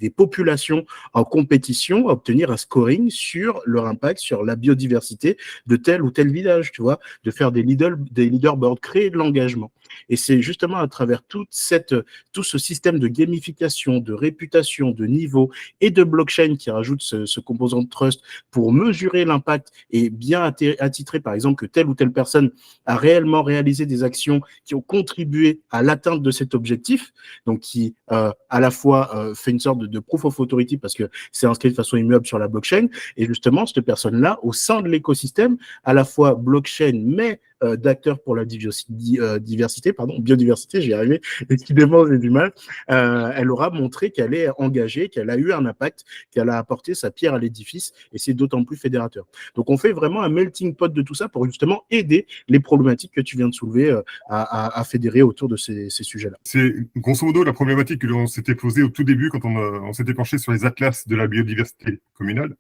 populations en compétition à obtenir un scoring sur leur impact sur la biodiversité de tel ou tel village, tu vois, de faire des leaderboards, créer de l'engagement. Et c'est justement à travers tout ce système de gamification, de réputation, de niveau et de blockchain qui rajoute ce composant de trust pour mesurer l'impact et bien attitrer, par exemple, que telle ou telle personne a réellement réalisé des actions qui ont contribué à l'atteinte de cet objectif, donc qui à la fois fait une sorte de proof of authority parce que c'est inscrit de façon immuable sur la blockchain, et justement cette personne-là au sein de l'écosystème à la fois blockchain mais d'acteurs pour la biodiversité, j'y arrivé, décidément j'ai du mal, elle aura montré qu'elle est engagée, qu'elle a eu un impact, qu'elle a apporté sa pierre à l'édifice, et c'est d'autant plus fédérateur. Donc on fait vraiment un melting pot de tout ça pour justement aider les problématiques que tu viens de soulever à fédérer autour de ces sujets-là. C'est grosso modo la problématique que l'on s'était posée au tout début quand on s'était penché sur les atlas de la biodiversité communale,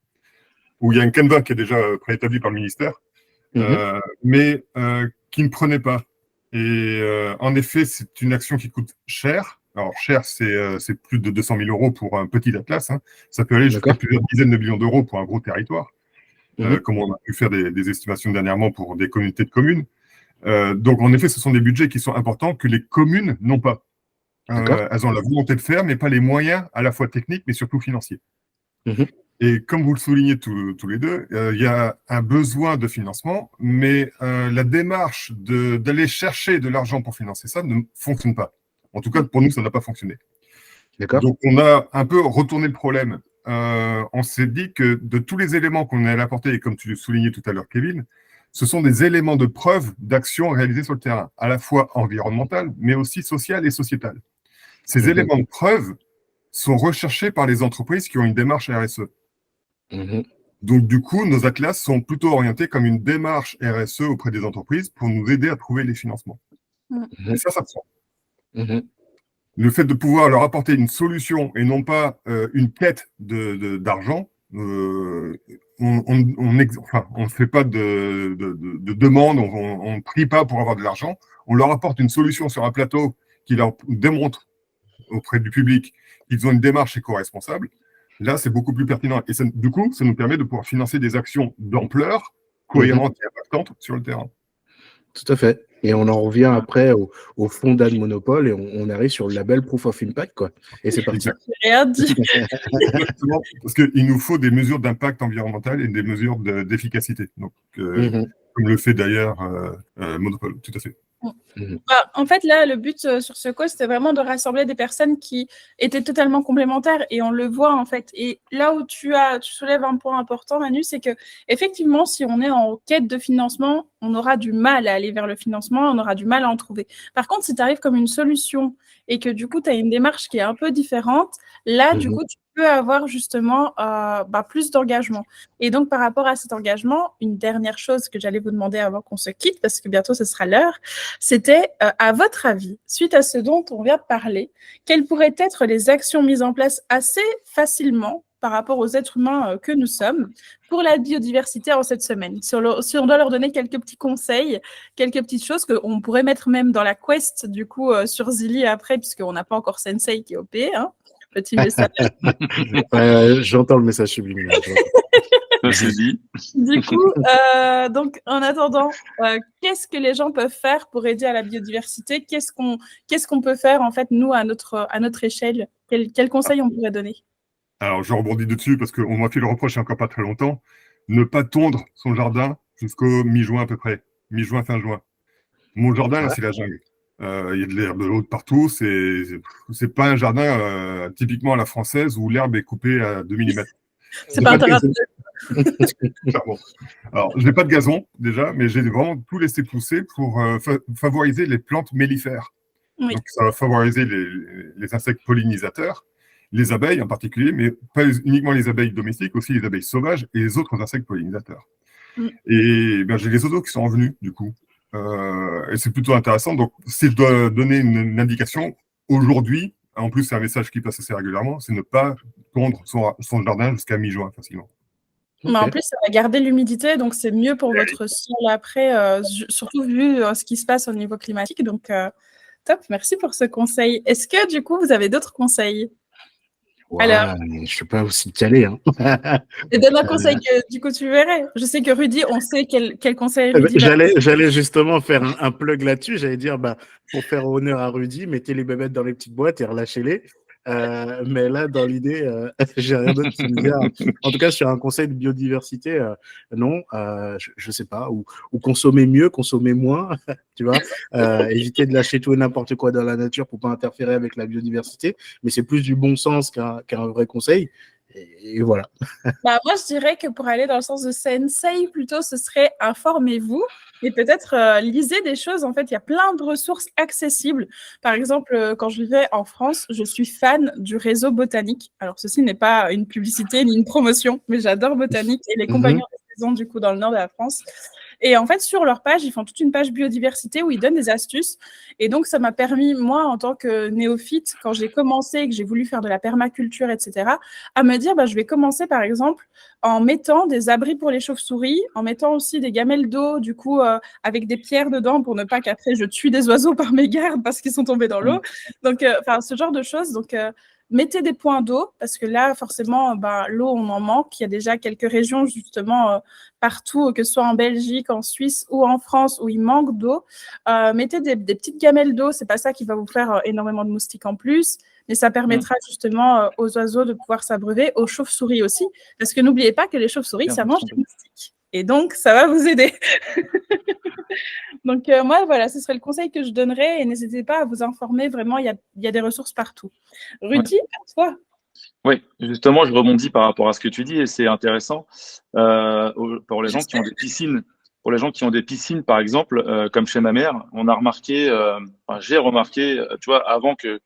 où il y a un canevas qui est déjà préétabli par le ministère, mais qui ne prenait pas. Et en effet, c'est une action qui coûte cher. Alors, cher, c'est plus de 200 000 euros pour un petit atlas. Hein. Ça peut aller jusqu'à plusieurs dizaines de millions d'euros pour un gros territoire, comme on a pu faire des estimations dernièrement pour des communautés de communes. Donc, en effet, ce sont des budgets qui sont importants que les communes n'ont pas. Elles ont la volonté de faire, mais pas les moyens à la fois techniques, mais surtout financiers. Et comme vous le soulignez tous les deux, il y a un besoin de financement, mais la démarche d'aller chercher de l'argent pour financer ça ne fonctionne pas. En tout cas, pour nous, ça n'a pas fonctionné. Donc, on a un peu retourné le problème. On s'est dit que de tous les éléments qu'on allait apporter, et comme tu le soulignais tout à l'heure, Kevin, ce sont des éléments de preuve d'action réalisées sur le terrain, à la fois environnementales, mais aussi sociales et sociétales. Ces éléments de preuve sont recherchés par les entreprises qui ont une démarche RSE. Donc, du coup, nos atlas sont plutôt orientés comme une démarche RSE auprès des entreprises pour nous aider à trouver les financements. Et ça se sent. Le fait de pouvoir leur apporter une solution et non pas une quête d'argent, on ne fait pas de demande, on ne prie pas pour avoir de l'argent. On leur apporte une solution sur un plateau qui leur démontre auprès du public qu'ils ont une démarche éco-responsable. Là, c'est beaucoup plus pertinent. Et ça, du coup, ça nous permet de pouvoir financer des actions d'ampleur, cohérentes et impactantes sur le terrain. Tout à fait. Et on en revient après au fond d'Anne Monopole et on arrive sur le label Proof of Impact, quoi. Et c'est parti. Exactement, parce qu'il nous faut des mesures d'impact environnemental et des mesures d'efficacité. Donc, comme le fait d'ailleurs Monopole, tout à fait. En fait, là, le but sur ce call, c'était vraiment de rassembler des personnes qui étaient totalement complémentaires et on le voit en fait. Et là où tu soulèves un point important, Manu, c'est que effectivement, si on est en quête de financement, on aura du mal à aller vers le financement, on aura du mal à en trouver. Par contre, si tu arrives comme une solution et que du coup, tu as une démarche qui est un peu différente, là, du coup, tu peux avoir justement plus d'engagement. Et donc, par rapport à cet engagement, une dernière chose que j'allais vous demander avant qu'on se quitte, parce que bientôt, ce sera l'heure, c'était, à votre avis, suite à ce dont on vient de parler, quelles pourraient être les actions mises en place assez facilement par rapport aux êtres humains que nous sommes pour la biodiversité en cette semaine? Si on doit leur donner quelques petits conseils, quelques petites choses qu'on pourrait mettre même dans la quest, du coup, sur Zilli après, puisqu'on n'a pas encore Sensei qui est OP, hein. Petit message. J'entends le message subliminal. C'est dit. Du coup, donc en attendant, qu'est-ce que les gens peuvent faire pour aider à la biodiversité? Qu'est-ce qu'on peut faire en fait nous à notre échelle? Quels conseils on pourrait donner? Alors je rebondis dessus parce qu'on m'a fait le reproche il n'y a encore pas très longtemps, ne pas tondre son jardin jusqu'au mi-juin à peu près, mi-juin fin juin. Mon jardin là, c'est la jungle. Il y a de l'herbe de l'eau de partout. C'est pas un jardin typiquement à la française où l'herbe est coupée à 2 mm. C'est pas intéressant. Clairement. Alors, je n'ai pas de gazon déjà, mais j'ai vraiment tout laissé pousser pour favoriser les plantes mellifères. Oui. Donc, ça va favoriser les insectes pollinisateurs, les abeilles en particulier, mais pas uniquement les abeilles domestiques, aussi les abeilles sauvages et les autres insectes pollinisateurs. Et ben, j'ai les oiseaux qui sont revenus, du coup. Et c'est plutôt intéressant. Donc, si je dois donner une indication, aujourd'hui, en plus, c'est un message qui passe assez régulièrement, c'est ne pas tondre son jardin jusqu'à mi-juin, facilement. Mais en plus, ça va garder l'humidité, donc c'est mieux pour votre sol après, surtout vu ce qui se passe au niveau climatique. Donc, top, merci pour ce conseil. Est-ce que, du coup, vous avez d'autres conseils? Alors, je suis pas aussi calé. Hein. Et donne un conseil que, du coup, tu verrais. Je sais que Rudy, on sait quel conseil Rudy J'allais justement faire un plug là-dessus. J'allais dire, pour faire honneur à Rudy, mettez les bébêtes dans les petites boîtes et relâchez-les. Mais là, dans l'idée, j'ai rien d'autre qui me vient. En tout cas, sur un conseil de biodiversité, non, je sais pas. Ou consommer mieux, consommer moins, tu vois. Éviter de lâcher tout et n'importe quoi dans la nature pour pas interférer avec la biodiversité. Mais c'est plus du bon sens qu'un vrai conseil. Et voilà. Moi, je dirais que pour aller dans le sens de Sensei, plutôt, ce serait informez-vous et peut-être lisez des choses. En fait, il y a plein de ressources accessibles. Par exemple, quand je vivais en France, je suis fan du réseau botanique. Alors, ceci n'est pas une publicité ni une promotion, mais j'adore Botanique et les compagnons de saison, du coup, dans le nord de la France. Et en fait, sur leur page, ils font toute une page biodiversité où ils donnent des astuces. Et donc, ça m'a permis, moi, en tant que néophyte, quand j'ai commencé et que j'ai voulu faire de la permaculture, etc., à me dire, je vais commencer, par exemple, en mettant des abris pour les chauves-souris, en mettant aussi des gamelles d'eau, du coup, avec des pierres dedans pour ne pas qu'après, je tue des oiseaux par mégarde parce qu'ils sont tombés dans l'eau. Donc, ce genre de choses. Donc, mettez des points d'eau, parce que là, forcément, l'eau, on en manque. Il y a déjà quelques régions, justement, partout, que ce soit en Belgique, en Suisse ou en France, où il manque d'eau. Mettez des petites gamelles d'eau. C'est pas ça qui va vous faire énormément de moustiques en plus, mais ça permettra justement aux oiseaux de pouvoir s'abreuver, aux chauves-souris aussi, parce que n'oubliez pas que les chauves-souris, ça mange des moustiques. Et donc, ça va vous aider. Donc, moi, voilà, ce serait le conseil que je donnerais. Et n'hésitez pas à vous informer. Vraiment, il y a des ressources partout. Rudy, à toi. Oui, justement, je rebondis par rapport à ce que tu dis et c'est intéressant pour les gens qui ont des piscines. Pour les gens qui ont des piscines, par exemple, comme chez ma mère, on a remarqué, j'ai remarqué, tu vois, avant que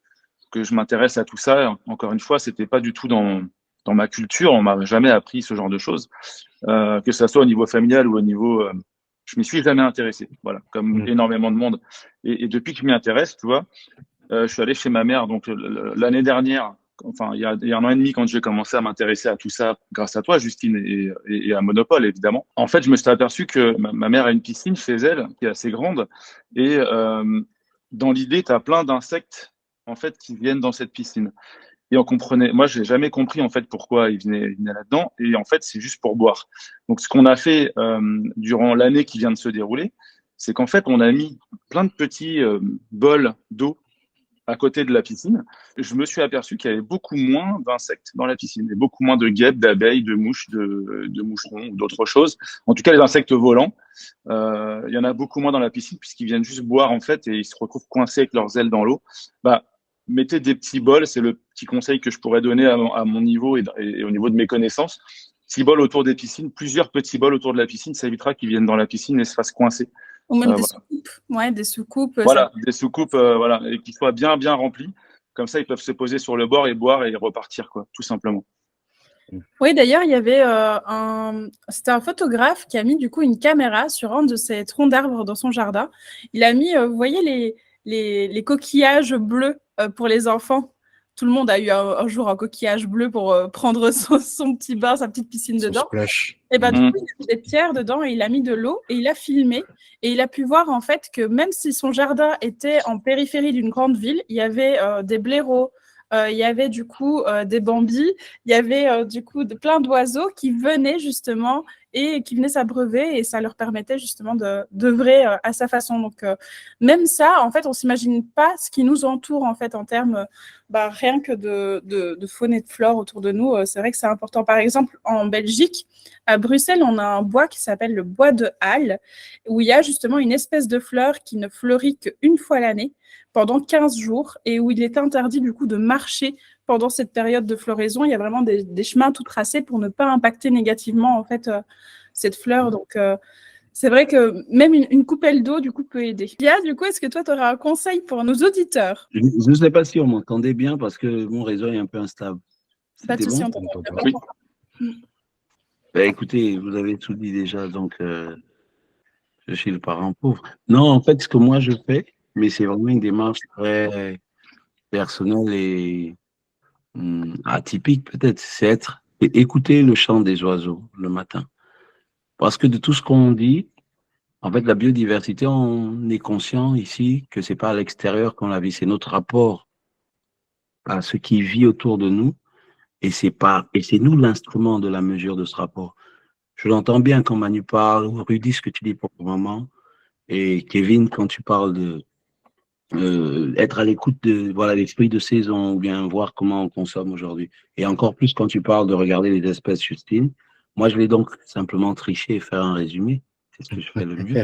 je m'intéresse à tout ça, encore une fois, c'était pas du tout dans ma culture. On m'a jamais appris ce genre de choses, que ça soit au niveau familial ou au niveau je m'y suis jamais intéressé, voilà, comme énormément de monde. Et depuis que je m'y intéresse, tu vois, je suis allé chez ma mère donc l'année dernière, enfin il y a 1 an et demi quand j'ai commencé à m'intéresser à tout ça, grâce à toi, Justine, et à Monopole évidemment. En fait, je me suis aperçu que ma mère a une piscine chez elle qui est assez grande, et dans l'idée, tu as plein d'insectes en fait qui viennent dans cette piscine. Et on comprenait, moi, j'ai jamais compris en fait pourquoi ils venaient là-dedans. Et en fait, c'est juste pour boire. Donc, ce qu'on a fait durant l'année qui vient de se dérouler, c'est qu'en fait, on a mis plein de petits bols d'eau à côté de la piscine. Je me suis aperçu qu'il y avait beaucoup moins d'insectes dans la piscine, et beaucoup moins de guêpes, d'abeilles, de mouches, de moucherons ou d'autres choses. En tout cas, les insectes volants, il y en a beaucoup moins dans la piscine puisqu'ils viennent juste boire en fait et ils se retrouvent coincés avec leurs ailes dans l'eau. Mettez des petits bols, c'est le petit conseil que je pourrais donner à mon niveau et au niveau de mes connaissances. Petits bols autour des piscines, plusieurs petits bols autour de la piscine, ça évitera qu'ils viennent dans la piscine et se fassent coincer. Ou même des soucoupes. Ouais, des soucoupes. Voilà, des soucoupes, et qu'ils soient bien remplis. Comme ça, ils peuvent se poser sur le bord et boire et repartir, quoi, tout simplement. Oui, d'ailleurs, il y avait c'était un photographe qui a mis du coup une caméra sur un de ces troncs d'arbres dans son jardin. Il a mis, vous voyez, les coquillages bleus pour les enfants. Tout le monde a eu un jour un coquillage bleu pour prendre son petit bain, sa petite piscine dedans. Splash. Et du coup, il a mis des pierres dedans et il a mis de l'eau et il a filmé. Et il a pu voir en fait que même si son jardin était en périphérie d'une grande ville, il y avait des blaireaux, il y avait du coup des bambis, il y avait du coup plein d'oiseaux qui venaient justement et qui venaient s'abreuver et ça leur permettait justement d'œuvrer à sa façon. Donc même ça, en fait, on s'imagine pas ce qui nous entoure en fait en termes rien que de faune et de flore autour de nous. C'est vrai que c'est important. Par exemple, en Belgique, à Bruxelles, on a un bois qui s'appelle le bois de Halle, où il y a justement une espèce de fleur qui ne fleurit qu'une fois l'année, pendant 15 jours, et où il est interdit du coup de marcher pendant cette période de floraison, il y a vraiment des chemins tout tracés pour ne pas impacter négativement en fait cette fleur. Donc c'est vrai que même une coupelle d'eau du coup peut aider. Pia, du coup, est-ce que toi tu auras un conseil pour nos auditeurs? Je ne sais pas si on m'entendait bien parce que mon réseau est un peu instable. Pas de C'était souci, bon? on t'entend. Oui. Écoutez, vous avez tout dit déjà, donc je suis le parent pauvre. Non, en fait, ce que moi je fais, mais c'est vraiment une démarche très personnelle et atypique peut-être, c'est écouter le chant des oiseaux le matin. Parce que de tout ce qu'on dit, en fait, la biodiversité, on est conscient ici que c'est pas à l'extérieur qu'on la vit, c'est notre rapport à ce qui vit autour de nous, et c'est nous l'instrument de la mesure de ce rapport. Je l'entends bien quand Manu parle, ou Rudy, ce que tu dis pour le moment, et Kevin, quand tu parles de être à l'écoute de les fruits de saison, ou bien voir comment on consomme aujourd'hui. Et encore plus quand tu parles de regarder les espèces, Justine. Moi, je vais donc simplement tricher et faire un résumé. C'est ce que je fais le mieux.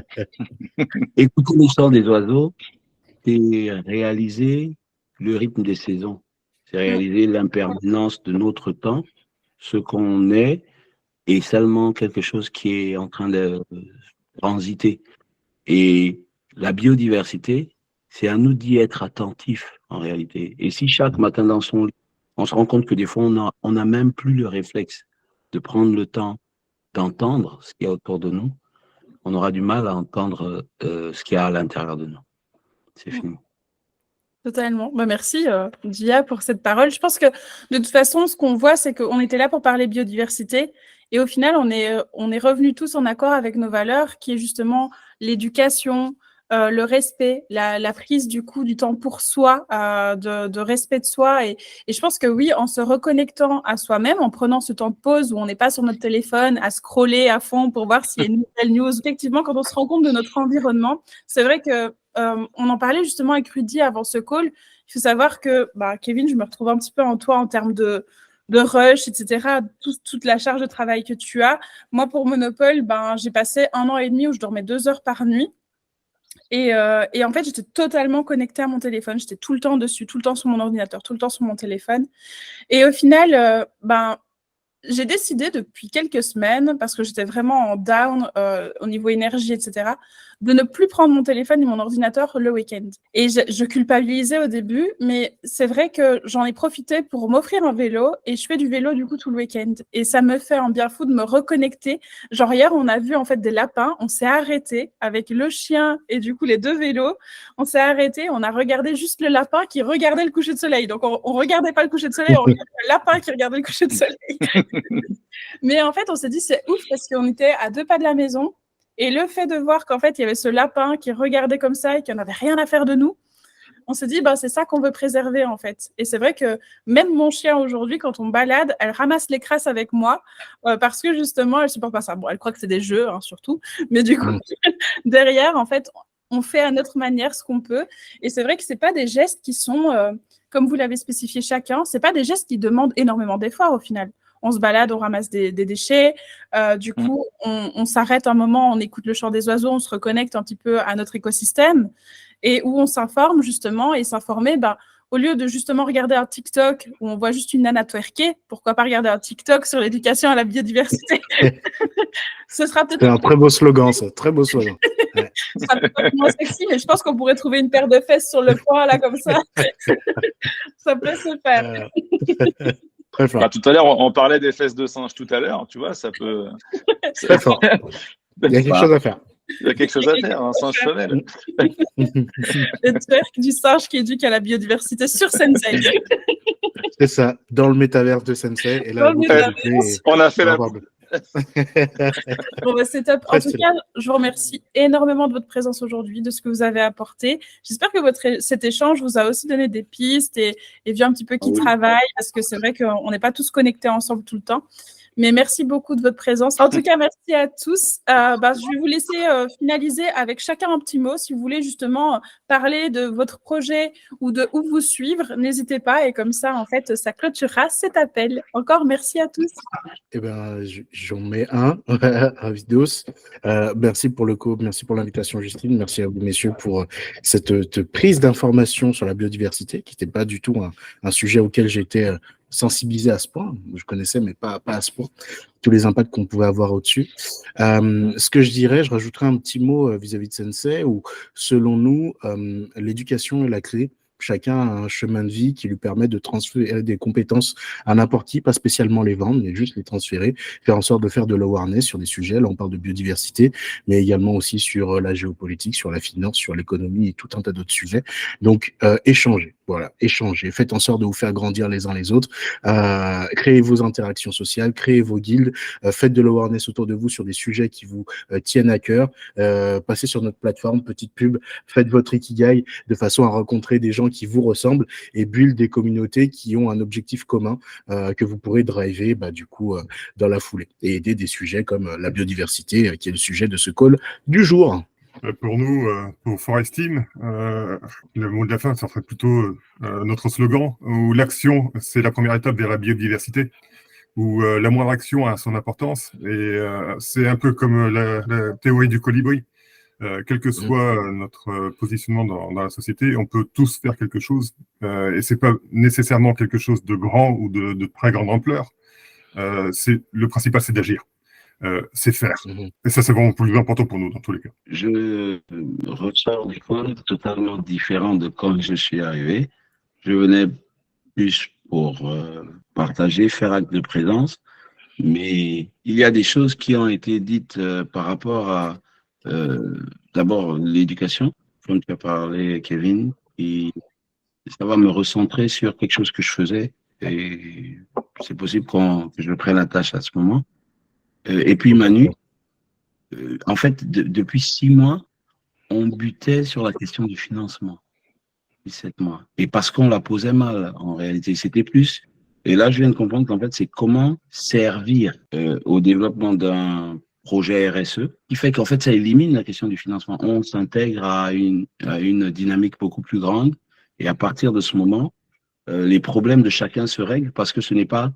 Écouter le chant des oiseaux, c'est réaliser le rythme des saisons. C'est réaliser l'impermanence de notre temps, ce qu'on est, et seulement quelque chose qui est en train de transiter. Et la biodiversité, c'est à nous d'y être attentifs en réalité. Et si chaque matin dans son lit, on se rend compte que des fois, on n'a même plus le réflexe de prendre le temps d'entendre ce qu'il y a autour de nous, on aura du mal à entendre ce qu'il y a à l'intérieur de nous. C'est fini. Totalement. Merci, Dia, pour cette parole. Je pense que de toute façon, ce qu'on voit, c'est qu'on était là pour parler biodiversité. Et au final, on est revenus tous en accord avec nos valeurs, qui est justement l'éducation, le respect, la prise du coup du temps pour soi, de respect de soi. Et je pense que oui, en se reconnectant à soi-même, en prenant ce temps de pause où on n'est pas sur notre téléphone à scroller à fond pour voir s'il y a une nouvelle news. Effectivement, quand on se rend compte de notre environnement, c'est vrai que on en parlait justement avec Rudy avant ce call. Il faut savoir que, Kevin, je me retrouve un petit peu en toi en termes de rush, etc., toute la charge de travail que tu as. Moi, pour Monopole, j'ai passé 1 an et demi où je dormais 2 heures par nuit. Et en fait, j'étais totalement connectée à mon téléphone. J'étais tout le temps dessus, tout le temps sur mon ordinateur, tout le temps sur mon téléphone. Et au final, j'ai décidé depuis quelques semaines, parce que j'étais vraiment en down au niveau énergie, etc., de ne plus prendre mon téléphone et mon ordinateur le week-end. Et je culpabilisais au début, mais c'est vrai que j'en ai profité pour m'offrir un vélo, et je fais du vélo du coup tout le week-end. Et ça me fait un bien fou de me reconnecter. Genre hier, on a vu en fait des lapins, on s'est arrêté avec le chien et du coup les 2 vélos. On s'est arrêté, on a regardé juste le lapin qui regardait le coucher de soleil. Donc on regardait pas le coucher de soleil, on regardait le lapin qui regardait le coucher de soleil. Mais en fait, on s'est dit, c'est ouf parce qu'on était à 2 pas de la maison. Et le fait de voir qu'en fait, il y avait ce lapin qui regardait comme ça et qu'il n'y en avait rien à faire de nous, on s'est dit, c'est ça qu'on veut préserver en fait. Et c'est vrai que même mon chien aujourd'hui, quand on balade, elle ramasse les crasses avec moi parce que justement, elle ne supporte pas ça. Bon, elle croit que c'est des jeux, surtout. Mais du coup, derrière, en fait, on fait à notre manière ce qu'on peut. Et c'est vrai que ce n'est pas des gestes qui sont, comme vous l'avez spécifié chacun, ce n'est pas des gestes qui demandent énormément d'efforts au final. On se balade, on ramasse des déchets. Du coup, on s'arrête un moment, on écoute le chant des oiseaux, on se reconnecte un petit peu à notre écosystème et où on s'informe justement. Et s'informer, au lieu de justement regarder un TikTok où on voit juste une nana twerker, pourquoi pas regarder un TikTok sur l'éducation à la biodiversité? Ce sera peut-être... C'est un très beau slogan, ça. Très beau slogan. Ouais. Ce sera peut-être moins sexy, mais je pense qu'on pourrait trouver une paire de fesses sur le poing, là, comme ça. Ça peut se faire. Très fort. Tout à l'heure, on parlait des fesses de singe tout à l'heure, tu vois, ça peut. Très fort. Il y a quelque chose à faire. Il y a quelque chose à faire, un singe femelle. Le twerk du singe qui éduque à la biodiversité sur Sensei. C'est ça, dans le métaverse de Sensei. Et là, on a fait la. C'est top. En tout cas, je vous remercie énormément de votre présence aujourd'hui, de ce que vous avez apporté. J'espère que cet échange vous a aussi donné des pistes et vu un petit peu qui travaille, parce que c'est vrai qu'on n'est pas tous connectés ensemble tout le temps. Mais merci beaucoup de votre présence. En tout cas, merci à tous. Je vais vous laisser finaliser avec chacun un petit mot. Si vous voulez justement parler de votre projet ou de où vous suivre, n'hésitez pas. Et comme ça, en fait, ça clôturera cet appel. Encore merci à tous. Eh ben, je j'en mets un, Ravidos. Merci pour merci pour l'invitation, Justine. Merci à vous, messieurs, pour cette prise d'information sur la biodiversité, qui n'était pas du tout un sujet auquel j'étais sensibilisé à ce point. Je connaissais, mais pas à ce point, tous les impacts qu'on pouvait avoir au-dessus. Ce que je dirais, je rajouterais un petit mot vis-à-vis de Sensei, où, selon nous, l'éducation est la clé. Chacun a un chemin de vie qui lui permet de transférer des compétences à n'importe qui, pas spécialement les vendre, mais juste les transférer, faire en sorte de faire de l'awareness sur des sujets. Là, on parle de biodiversité, mais également aussi sur la géopolitique, sur la finance, sur l'économie et tout un tas d'autres sujets. Donc, échangez. Voilà, échangez. Faites en sorte de vous faire grandir les uns les autres. Créez vos interactions sociales, créez vos guildes, faites de l'awareness autour de vous sur des sujets qui vous tiennent à cœur. Passez sur notre plateforme, petite pub, faites votre ikigai de façon à rencontrer des gens qui vous ressemblent et build des communautés qui ont un objectif commun que vous pourrez driver dans la foulée et aider des sujets comme la biodiversité qui est le sujet de ce call du jour. Pour nous, pour Forestine, le mot de la fin, ça serait plutôt notre slogan, où l'action, c'est la première étape vers la biodiversité, où la moindre action a son importance, et c'est un peu comme la théorie du colibri. Quel que soit notre positionnement dans la société, on peut tous faire quelque chose, et c'est pas nécessairement quelque chose de grand ou de très grande ampleur. Le principal, c'est d'agir. C'est faire. Et ça, c'est vraiment plus important pour nous, dans tous les cas. Je ressors du coin totalement différent de quand je suis arrivé. Je venais plus pour partager, faire acte de présence, mais il y a des choses qui ont été dites par rapport à d'abord l'éducation, comme tu as parlé, Kevin, et ça va me recentrer sur quelque chose que je faisais, et c'est possible que je prenne la tâche à ce moment. Et puis Manu, en fait, depuis 6 mois, on butait sur la question du financement. 17 mois. Et parce qu'on la posait mal, en réalité, c'était plus. Et là, je viens de comprendre qu'en fait, c'est comment servir au développement d'un projet RSE, qui fait qu'en fait, ça élimine la question du financement. On s'intègre à une dynamique beaucoup plus grande. Et à partir de ce moment, les problèmes de chacun se règlent parce que ce n'est pas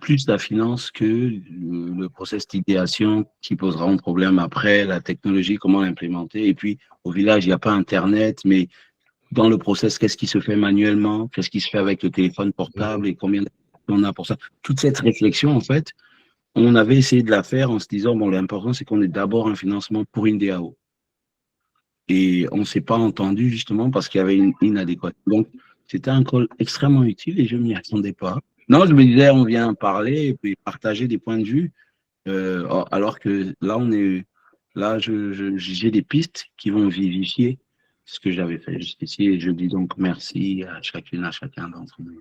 plus la finance que le process d'idéation qui posera un problème après, la technologie, comment l'implémenter. Et puis, au village, il n'y a pas Internet, mais dans le process, qu'est-ce qui se fait manuellement, qu'est-ce qui se fait avec le téléphone portable et combien on a pour ça. Toute cette réflexion, en fait, on avait essayé de la faire en se disant, bon, l'important, c'est qu'on ait d'abord un financement pour une DAO. Et on ne s'est pas entendu, justement, parce qu'il y avait une inadéquation. Donc, c'était un call extrêmement utile et je ne m'y attendais pas. Non, je me disais, on vient parler et puis partager des points de vue, alors que là, j'ai des pistes qui vont vivifier ce que j'avais fait jusqu'ici. Et je dis donc merci à chacune, à chacun d'entre nous.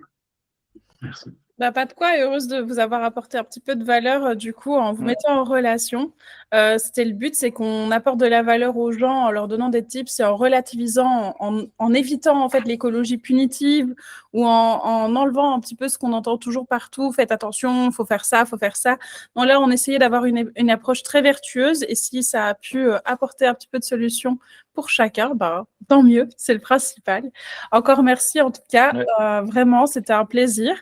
Merci. Pas de quoi, heureuse de vous avoir apporté un petit peu de valeur du coup en vous mettant en relation. C'était le but, c'est qu'on apporte de la valeur aux gens en leur donnant des tips et en relativisant, en évitant en fait l'écologie punitive ou en enlevant un petit peu ce qu'on entend toujours partout. Faites attention, faut faire ça, faut faire ça. Donc là, on essayait d'avoir une approche très vertueuse et si ça a pu apporter un petit peu de solution pour chacun, tant mieux, c'est le principal. Encore merci en tout cas, vraiment, c'était un plaisir.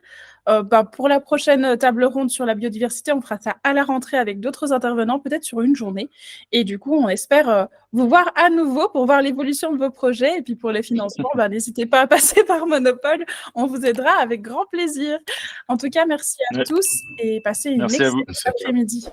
Pour la prochaine table ronde sur la biodiversité, on fera ça à la rentrée avec d'autres intervenants, peut-être sur une journée. Et du coup, on espère vous voir à nouveau pour voir l'évolution de vos projets. Et puis pour les financements, n'hésitez pas à passer par Monopole. On vous aidera avec grand plaisir. En tout cas, merci à tous et passez une excellente après-midi.